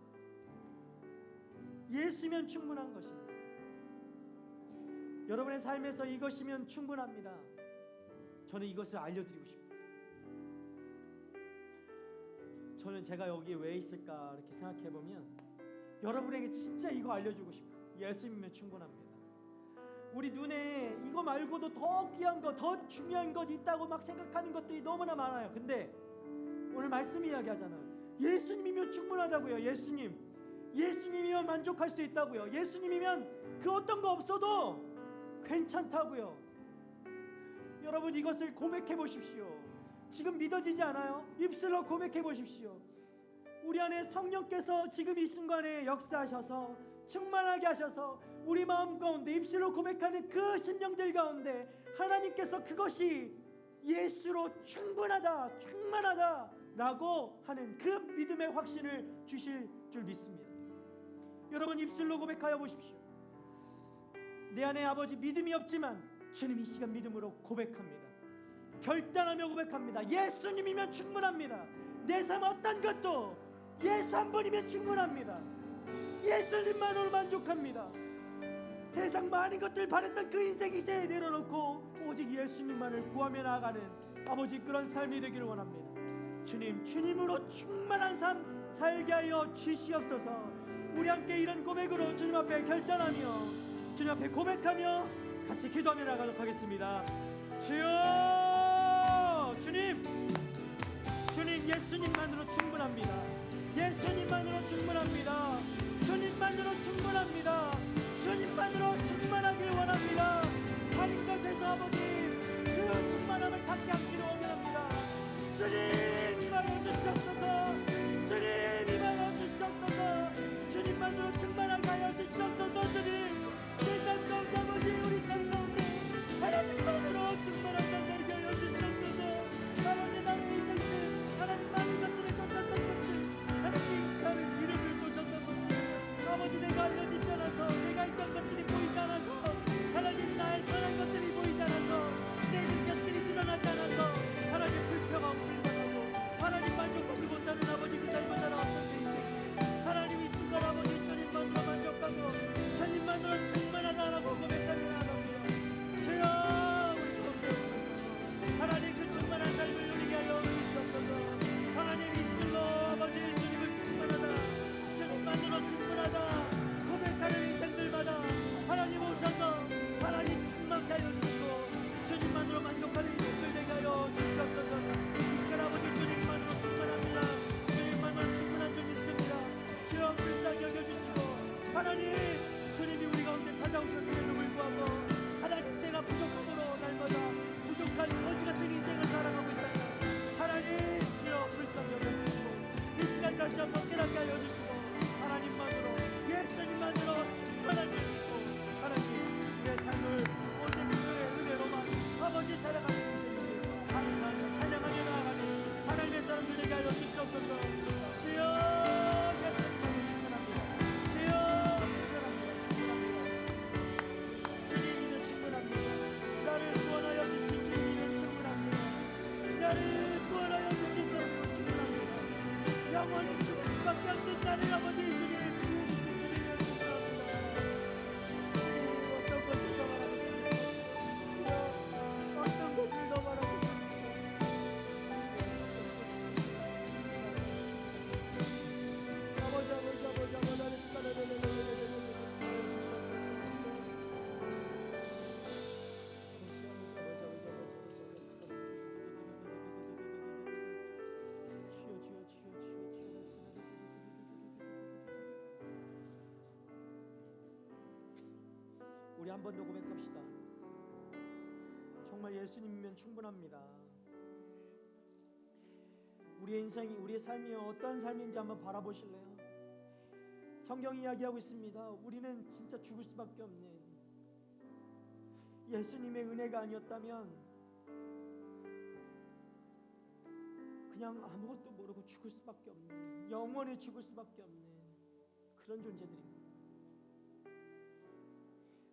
예수면 충분한 것입니다. 여러분의 삶에서 이것이면 충분합니다. 저는 이것을 알려드리고 싶어요. 저는 제가 여기에 왜 있을까 이렇게 생각해보면 여러분에게 진짜 이거 알려주고 싶어요. 예수님이면 충분합니다. 우리 눈에 이거 말고도 더 귀한 것, 더 중요한 것 있다고 막 생각하는 것들이 너무나 많아요. 근데 오늘 말씀 이야기하잖아요. 예수님이면 충분하다고요. 예수님이면 만족할 수 있다고요. 예수님이면 그 어떤 거 없어도 괜찮다고요. 여러분, 이것을 고백해 보십시오. 지금 믿어지지 않아요? 입술로 고백해 보십시오. 우리 안에 성령께서 지금 이 순간에 역사하셔서 충만하게 하셔서 우리 마음 가운데 입술로 고백하는 그 심령들 가운데 하나님께서 그것이 예수로 충분하다, 충만하다 라고 하는 그 믿음의 확신을 주실 줄 믿습니다. 여러분, 입술로 고백하여 보십시오. 내 안에 아버지, 믿음이 없지만 주님 이 시간 믿음으로 고백합니다. 결단하며 고백합니다. 예수님이면 충분합니다. 내 삶 어떤 것도 예수 한 분이면 충분합니다. 예수님만으로 만족합니다. 세상 많은 것들 바랬던 그 인생 이제 내려놓고 오직 예수님만을 구하며 나아가는 아버지, 그런 삶이 되기를 원합니다. 주님으로 충만한 삶 살게 하여 주시옵소서. 우리 함께 이런 고백으로 주님 앞에 결단하며 주님 앞에 고백하며 같이 기도하며 나가도록 하겠습니다. 주여, 주님 예수님만으로 충분합니다. 예수님만으로 충분합니다. 주님만으로 충분합니다. 주님만으로 충만하길 원합니다. 다른 것에서 아버지 그 충만함을 찾게 하기를 원합니다. 주님 임하여 주시옵소서. 주님 임하여 주시옵소서. 주님만으로 충만하게 하여 주시옵소서. 주님, 세상 가운데 아버지 우리 삶 가운데 하나님만으로 충만한 삶 살게 하여 주시옵소서. 아버지, 나의 인생들 하나님 많은 것들을 쫓았던 것들, 하나님 나를 이름을 쫓았던 것들, 아버지 내가 알려지지 않아서, 내가 있던 것들이 보이지 않아서, 하나님 나의 선한 것들이 보이지 않아서, 내 능력들이 드러나지 않아서 하나님 불평하고 불만하고 하나님 만족하지 못하는 아버지 그 삶을 살아왔던 내 인생, 하나님 이 순간 아버지 주님만으로 만족하고 주님만으로 충만하다라고 고백하며 나아갑니다. 주여, 우리 가운데 오셔서 하나님 그 충만한 삶을 누리게 하여 주시옵소서. 하나님 입술로 아버지 주님을 충만하다, 주님만으로 충분하다 고백하는 인생들마다 하나님 오셔서 하나님 충만케 하여 주시고 주님만으로 만족하는 인생들 되게 하여 주시옵소서. 이 시간 아버지 주님만으로 충만합니다. 주님만으로 충분한 줄 믿습니다. 주여, 불쌍히 여겨주시고 하나님, 주님이 우리 가운데 찾아오셨음에도 불구하고 하나님 내가 부족함으로 날마다 부족한 거지 같은 인생을 살아가고 있다. 하나님 주여, 불쌍히 여겨주시고 이 시간 다시 한번 깨닫게 하여 주시고 하나님만으로, 예수님만으로 충만하게 해주시고 하나님 내 삶을 오직 그의 은혜로만 아버지 살아가는 인생을 감사하며 찬양하며 나아가는 하나님의 사람들 되게 하여 주시옵소서. 주여, 예수님만으로 충만합니다. 주여, 충분합니다. 주님이면 충분합니다. 나를 구원하여 주신 주님이면 충분합니다. 나를 구원하여 주신 주님이면 충분합니다. 영원히 죽을 수밖에 없는 나를 아버지 주님 구해주신 주님이면 충분합니다. 어떤 것을 더 바라겠습니까? 어떤 것을 더 바라겠습니까? 아버지 나를 우리 한 번 더 고백합시다. 정말 예수님이면 충분합니다. 우리의 인생이, 우리의 삶이 어떤 삶인지 한번 바라보실래요? 성경이 이야기하고 있습니다. 우리는 진짜 죽을 수밖에 없는, 예수님의 은혜가 아니었다면 그냥 아무것도 모르고 죽을 수밖에 없는, 영원히 죽을 수밖에 없는 그런 존재들입니다.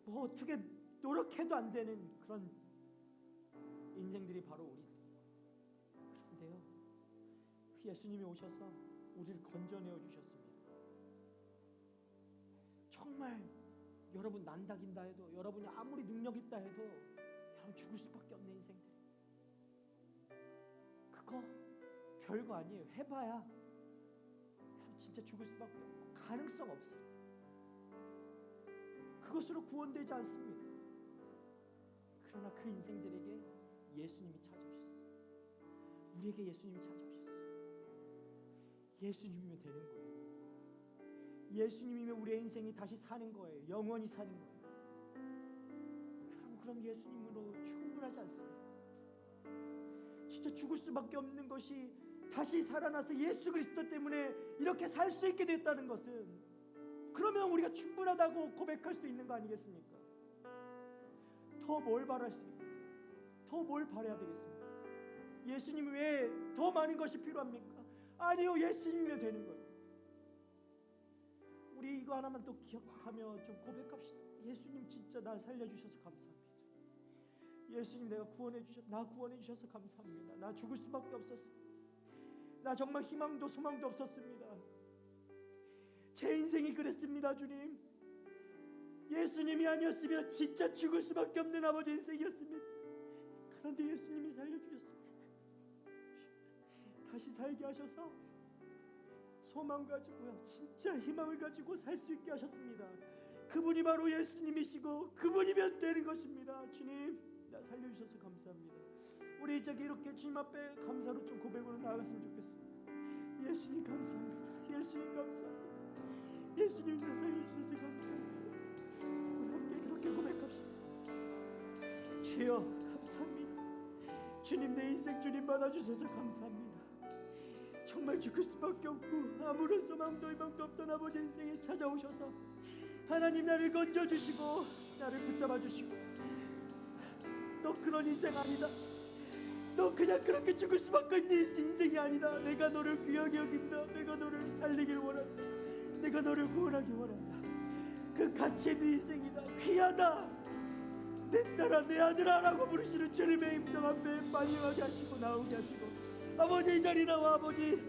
뭐 어떻게 노력해도 안 되는 그런 인생들이 바로 우리들. 그런데요, 그 예수님이 오셔서 우리를 건져내어 주셨습니다. 정말 여러분 난다긴다 해도, 여러분이 아무리 능력 있다 해도 여러분 죽을 수밖에 없는 인생들. 그거 별거 아니에요. 해봐야 여러분 진짜 죽을 수밖에 없고 가능성 없어요. 그것으로 구원되지 않습니다. 그러나 그 인생들에게 예수님이 찾아오셨어요. 우리에게 예수님이 찾아오셨어요. 예수님이면 되는 거예요. 예수님이면 우리의 인생이 다시 사는 거예요. 영원히 사는 거예요. 그럼 예수님으로 충분하지 않습니까? 진짜 죽을 수밖에 없는 것이 다시 살아나서 예수 그리스도 때문에 이렇게 살 수 있게 됐다는 것은, 그러면 우리가 충분하다고 고백할 수 있는 거 아니겠습니까? 더 뭘 바랄 수 있습니까? 더 뭘 바라야 되겠습니까? 예수님이 왜 더 많은 것이 필요합니까? 아니요, 예수님이면 되는 거예요. 우리 이거 하나만 또 기억하며 좀 고백합시다. 예수님 진짜 날 살려주셔서 감사합니다. 예수님 나 구원해 주셔서 감사합니다. 나 죽을 수밖에 없었습니다. 나 정말 희망도 소망도 없었습니다. 제 인생이 그랬습니다. 주님, 예수님이 아니었으면 진짜 죽을 수밖에 없는 아버지 인생이었습니다. 그런데 예수님이 살려주셨습니다. 다시 살게 하셔서 소망 가지고요, 진짜 희망을 가지고 살 수 있게 하셨습니다. 그분이 바로 예수님이시고 그분이면 되는 것입니다. 주님, 나 살려주셔서 감사합니다. 우리 이제 이렇게 주님 앞에 감사로 좀 고백으로 나아갔으면 좋겠습니다. 예수님 감사합니다. 예수님 감사합니다. 예수님 나 살려주셔서 감사합니다. 우리 함께 그렇게 고백합시다. 주여 감사합니다. 주님 내 인생 주님 받아주셔서 감사합니다. 정말 죽을 수밖에 없고 아무런 소망도 희망도 없던 아버지 인생에 찾아오셔서 하나님 나를 건져주시고 나를 붙잡아주시고, 너 그런 인생 아니다, 너 그냥 그렇게 죽을 수밖에 없는 인생이 아니다, 내가 너를 귀하게 여긴다, 내가 너를 살리길 원한다, 내가 너를 구원하길 원한다, 그 가치 있는 인생이다, 귀하다, 내 딸아 내 아들아 라고 부르시는 주님의 임성 앞에 반응하게 하시고 나오게 하시고, 아버지 이 자리 나와 아버지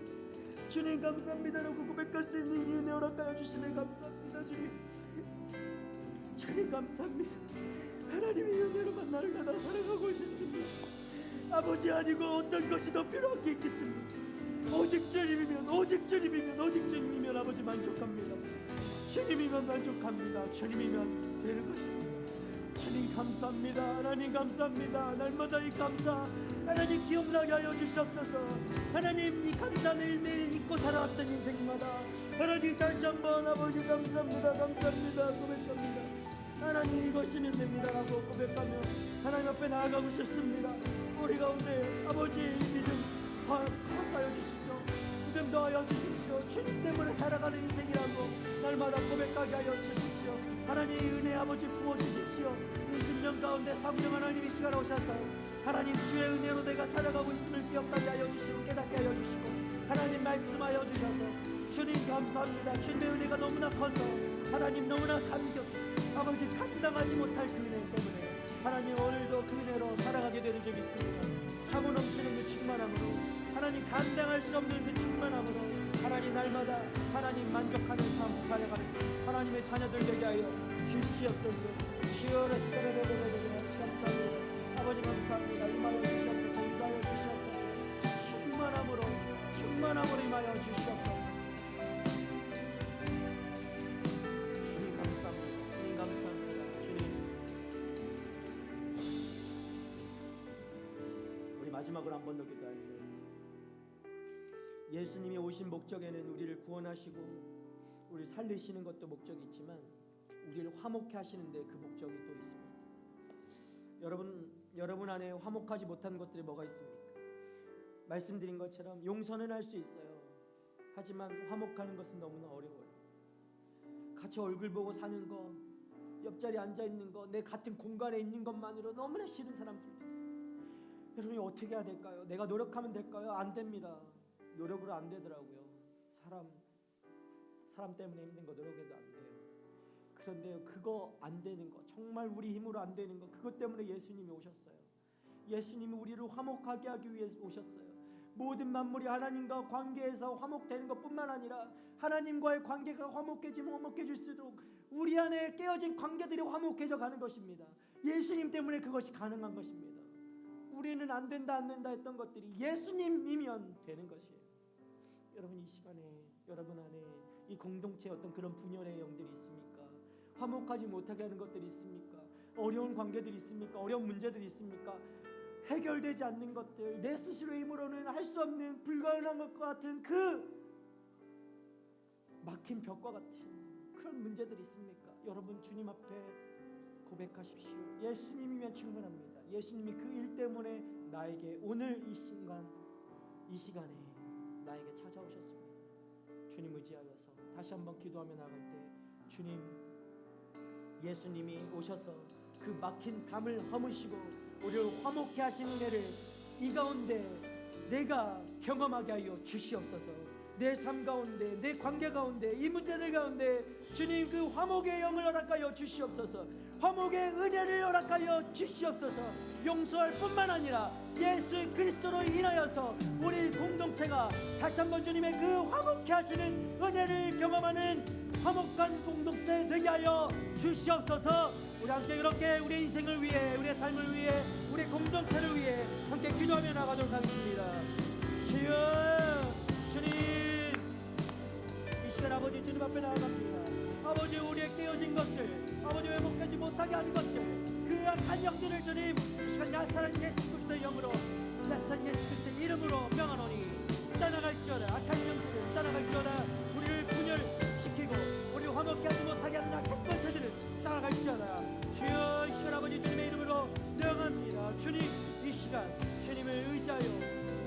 주님 감사합니다라고 고백할 수 있는 이 은혜 허락하여 주시네 감사합니다. 주님 감사합니다. 하나님의 은혜로만 나를 받아 사랑하고 계십니다. 아버지 아니고 어떤 것이 더 필요한 게 있겠습니까? 오직 주님이면 아버지 만족합니다. 주님이면 만족합니다. 주님이면 되는 것입니다. 주님 감사합니다. 하나님 감사합니다. 날마다 이 감사 하나님 기억나게 하여 주시옵소서. 하나님 이 감사 매일매일 잊고 살아왔던 인생마다 하나님 다시 한번 아버지 감사합니다. 고백합니다. 하나님 이것이면 됩니다라고 고백하며 하나님 앞에 나아가고 싶습니다. 우리 가운데 아버지 믿음 허락하여 주십시오. 믿음 더하여 주십시오. 주님 때문에 살아가는 인생이라고 날마다 고백하게 하여 주십시오. 하나님 은혜 아버지 부어주십시오. 이 10년 가운데 성령 하나님이 시간에 오셔서 하나님 주의 은혜로 내가 살아가고 있음을 기억하게 하여 주시고 깨닫게 하여 주시고 하나님 말씀하여 주셔서 주님 감사합니다. 주님의 은혜가 너무나 커서 하나님 너무나 감격 아버지 감당하지 못할 그 은혜 때문에 하나님 오늘도 그 은혜로 살아가게 되는 줄 믿습니다. 차고 넘치는 그 충만함으로 하나님 감당할 수 없는 그 충만함으로 하나님 날마다 하나님 만족하는 삶 살아가는 하나님의 자녀들 되게 하여 주시옵소서. 감사합니다. 아버지 감사합니다. 임하여 주시옵소서. 충만함으로 임하여 주시옵소서. 주님 감사합니다. 주님 우리 마지막으로 한 번 더 기도할게요. 예수님이 오신 목적에는 우리를 구원하시고 우리를 살리시는 것도 목적이 있지만 우리를 화목케 하시는데 그 목적이 또 있습니다. 여러분 안에 화목하지 못한 것들이 뭐가 있습니까? 말씀드린 것처럼 용서는 할 수 있어요. 하지만 화목하는 것은 너무나 어려워요. 같이 얼굴 보고 사는 거, 옆자리에 앉아 있는 거, 내 같은 공간에 있는 것만으로 너무나 싫은 사람들도 있어요. 여러분이 어떻게 해야 될까요? 내가 노력하면 될까요? 안 됩니다. 노력으로 안 되더라고요. 사람 때문에 힘든 거 노력해도 안 돼요. 그런데요, 그거 안 되는 거, 정말 우리 힘으로 안 되는 거, 그것 때문에 예수님이 오셨어요. 예수님이 우리를 화목하게 하기 위해 오셨어요. 모든 만물이 하나님과 관계에서 화목되는 것뿐만 아니라 하나님과의 관계가 화목해질수록 우리 안에 깨어진 관계들이 화목해져 가는 것입니다. 예수님 때문에 그것이 가능한 것입니다. 우리는 안 된다 했던 것들이 예수님이면 되는 것이에요. 여러분, 이 시간에 여러분 안에 이 공동체에 어떤 그런 분열의 영들이 있습니까? 화목하지 못하게 하는 것들이 있습니까? 어려운 관계들이 있습니까? 어려운 문제들이 있습니까? 해결되지 않는 것들, 내 스스로의 힘으로는 할 수 없는 불가능한 것과 같은 그 막힌 벽과 같은 그런 문제들이 있습니까? 여러분, 주님 앞에 고백하십시오. 예수님이면 충분합니다. 예수님이 그 일 때문에 나에게 오늘 이 시간에 나에게 찾아오셨습니다. 주님 의지하여서 다시 한번 기도하며 나갈 때, 주님, 예수님이 오셔서 그 막힌 담을 허무시고 우리를 화목케 하시는 은혜를 이 가운데 내가 경험하게 하여 주시옵소서. 내 삶 가운데, 내 관계 가운데, 이 문제들 가운데 주님 그 화목의 영을 허락하여 주시옵소서. 화목의 은혜를 허락하여 주시옵소서. 용서할 뿐만 아니라 예수 그리스도로 인하여서 우리 공동체가 다시 한번 주님의 그 화목케 하시는 은혜를 경험하는 화목한 공동체 되게 하여 주시옵소서. 우리 함께 그렇게 우리 인생을 위해, 우리의 삶을 위해, 우리 공동체를 위해 함께 기도하며 나가도록 하겠습니다. 주여, 주님, 이 시간 아버지 주님 앞에 나아갑니다. 아버지, 우리의 깨어진 것들, 아버지 회복하지 못하게 하는 것들, 그 악한 영들을 주님 이 시간 나사렛 예수 그리스도의 영으로, 나사렛 예수 그리스도의 이름으로 명하노니 떠나갈지어다. 악한 영들을 떠나갈지어다. 우리를 분열시키고 우리 화목케 하지 못하게 하는 악한 권세들을 떠나갈지어다. 주여, 이 시간 아버지 주님의 이름으로 명합니다. 주님, 이 시간 주님을 의지하여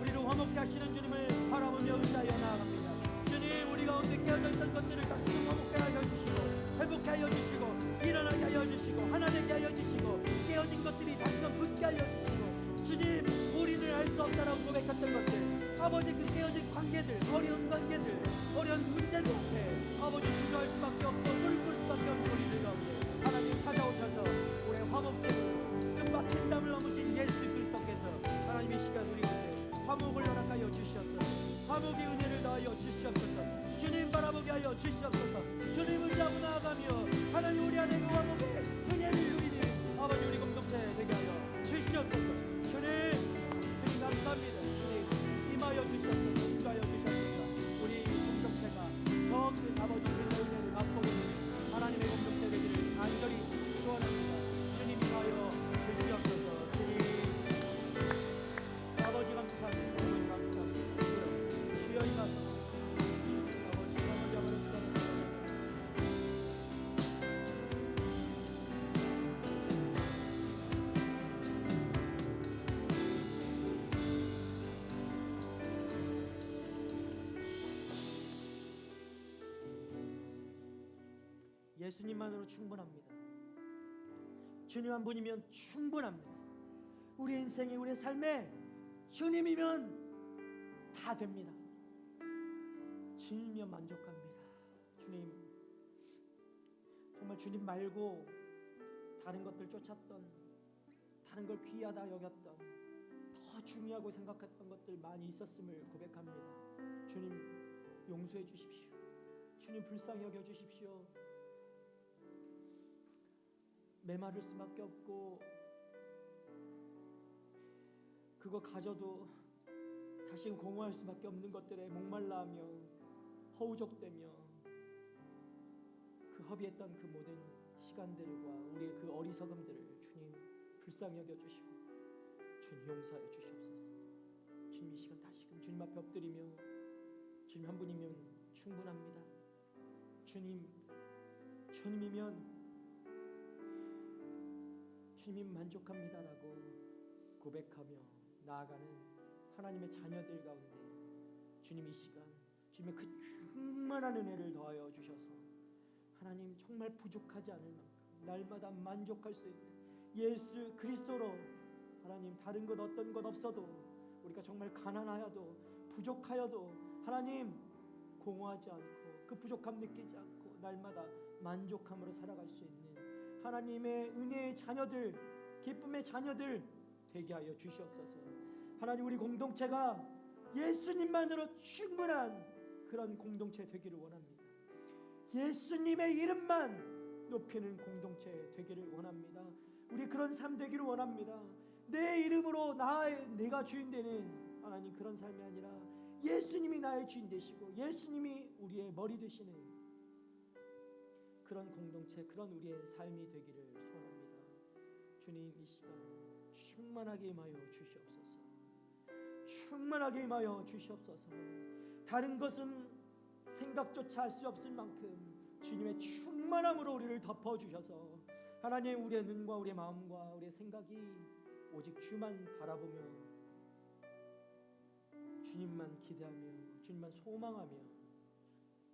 우리를 화목케 하시는 주님을 바라보며 의지하여 나아갑니다. 주님, 우리 가운데 깨어져 있던 것들을 다시 화목케 하여 주시고, 회복케 하여 주시고, 일어나게 하여 주시고, 하나 되게 하여 주시고, 깨어진 것들이 다시금 붙게 하여 주시고, 주님, 우리는 알 수 없다라고 고백했던 것들, 아버지 그 깨어진 관계들, 어려운 관계들, 어려운 문제들 앞에 아버지 주저할 수밖에 없고 돌이킬 수밖에 없는 우리들 가운데 하나님 찾아오셔서 우리의 화목되고 그 막힌 담을 넘으신 예수 그리스도께서 하나님 이 시간 우리 곁에 화목을 허락하여 주시옵소서. 화목의 은혜를 더하여 주시옵소서. 주님 바라보게 하여 주시옵소서. 주님을 잡고 나아가며 하나님 우리 안에 그 화목의 은혜를 누리는 아버지 우리 공동체 되게 하여 주시옵소서. 주님 감사합니다. 주님 임하여 주시옵소서. 임하여 주시옵소서. 우리 공동체가 더 큰 아버지 주님의 은혜를 맛보게 되는 하나님의 공동체 되기를 간절히 소원합니다. 주님 임하여 주시옵소서. 주님 아버지 감사합니다. 아버지 감사합니다. 주여 임하소서. 예수님만으로 충분합니다. 주님 한 분이면 충분합니다. 우리 인생에, 우리 삶에 주님이면 다 됩니다. 주님이면 만족합니다. 주님, 정말 주님 말고 다른 것들 쫓았던, 다른 걸 귀하다 여겼던, 더 중요하고 생각했던 것들 많이 있었음을 고백합니다. 주님 용서해 주십시오. 주님 불쌍히 여겨 주십시오. 메마를 수밖에 없고 그거 가져도 다시 공허할 수밖에 없는 것들에 목말라하며 허우적대며 그 허비했던 그 모든 시간들과 우리의 그 어리석음들을 주님 불쌍히 여겨주시고 주님 용서하여 주시옵소서. 주님 이 시간 다시금 주님 앞에 엎드리며 주님 한 분이면 충분합니다. 주님이면 주님이 만족합니다라고 고백하며 나아가는 하나님의 자녀들 가운데 주님 이 시간 주님의 그 충만한 은혜를 더하여 주셔서 하나님 하나님 정말 부족하지 않을 만큼 날마다 만족할 수 있는 예수 그리스도로 하나님 다른 것 어떤 것 없어도 우리가 정말 가난하여도 부족하여도 하나님 공허하지 않고 그 부족함 느끼지 않고 날마다 만족함으로 살아갈 수 있는 하나님의 은혜의 자녀들 기쁨의 자녀들 되게 하여 주시옵소서. 하나님 우리 공동체가 예수님만으로 충분한 그런 공동체 되기를 원합니다. 예수님의 이름만 높이는 공동체 되기를 원합니다. 우리 그런 삶 되기를 원합니다. 내 이름으로 내가 주인 되는 하나님 그런 삶이 아니라 예수님이 나의 주인 되시고 예수님이 우리의 머리 되시는 그런 공동체 그런 우리의 삶이 되기를 소원합니다. 주님 이 시간 충만하게 임하여 주시옵소서. 충만하게 임하여 주시옵소서. 다른 것은 생각조차 할 수 없을 만큼 주님의 충만함으로 우리를 덮어주셔서 하나님 우리의 눈과 우리의 마음과 우리의 생각이 오직 주만 바라보며 주님만 기대하며 주님만 소망하며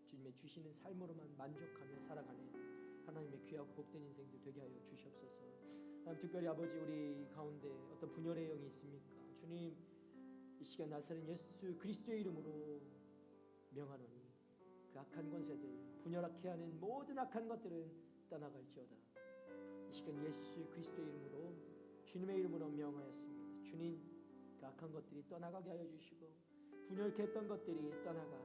주님의 주시는 삶으로만 만족하며 살아가는 하나님의 귀하고 복된 인생들 되게 하여 주시옵소서. 하나님 특별히 아버지 우리 가운데 어떤 분열의 영이 있습니까? 주님 이 시간 나사렛 예수 그리스도의 이름으로 명하노니 그 악한 권세들 분열하게 하는 모든 악한 것들은 떠나갈지어다. 이 시간 예수 그리스도의 이름으로 주님의 이름으로 명하였습니다. 주님 그 악한 것들이 떠나가게 하여 주시고 분열케 했던 것들이 떠나가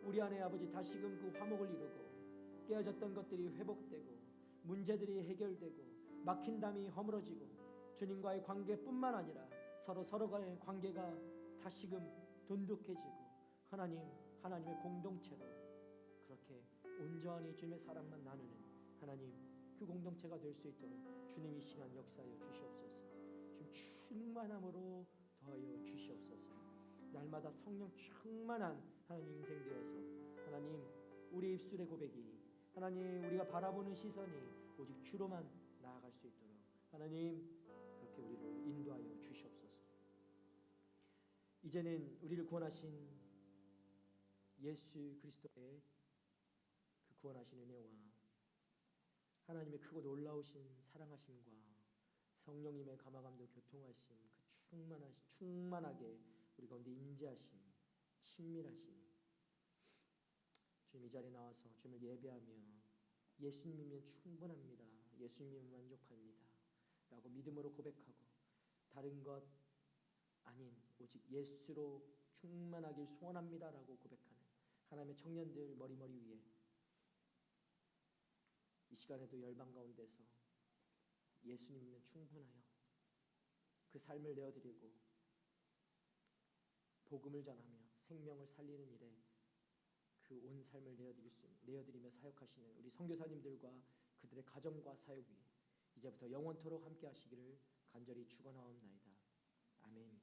우리 안에 아버지 다시금 그 화목을 이루고 깨어졌던 것들이 회복되고 문제들이 해결되고 막힌 담이 허물어지고 주님과의 관계뿐만 아니라 서로간의 관계가 다시금 돈독해지고 하나님의 공동체로 그렇게 온전히 주님의 사랑만 나누는 하나님 그 공동체가 될 수 있도록 주님 이 시간 역사하여 주시옵소서. 주님 충만함으로 더하여 주시옵소서. 날마다 성령 충만한 하나님 인생 되어서 하나님 우리 입술의 고백이 하나님 우리가 바라보는 시선이 오직 주로만 나아갈 수 있도록 하나님 그렇게 우리를 인도하여 주시옵소서. 이제는 우리를 구원하신 예수 그리스도의 그 구원하신 은혜와 하나님의 크고 놀라우신 사랑하심과 성령님의 감화감도 교통하심 그 충만하게 우리 가운데 임재하심 친밀하심 주님 이 자리에 나와서 주님을 예배하며 예수님이면 충분합니다. 예수님이면 만족합니다 라고 믿음으로 고백하고 다른 것 아닌 오직 예수로 충만하길 소원합니다 라고 고백하는 하나님의 청년들 머리 위에 이 시간에도 열방 가운데서 예수님이면 충분하여 그 삶을 내어드리고 복음을 전하며 생명을 살리는 일에 그 온 삶을 내어드리며 사역하시는 우리 선교사님들과 그들의 가정과 사역 위에 이제부터 영원토록 함께 하시기를 간절히 축원하옵나이다. 아멘.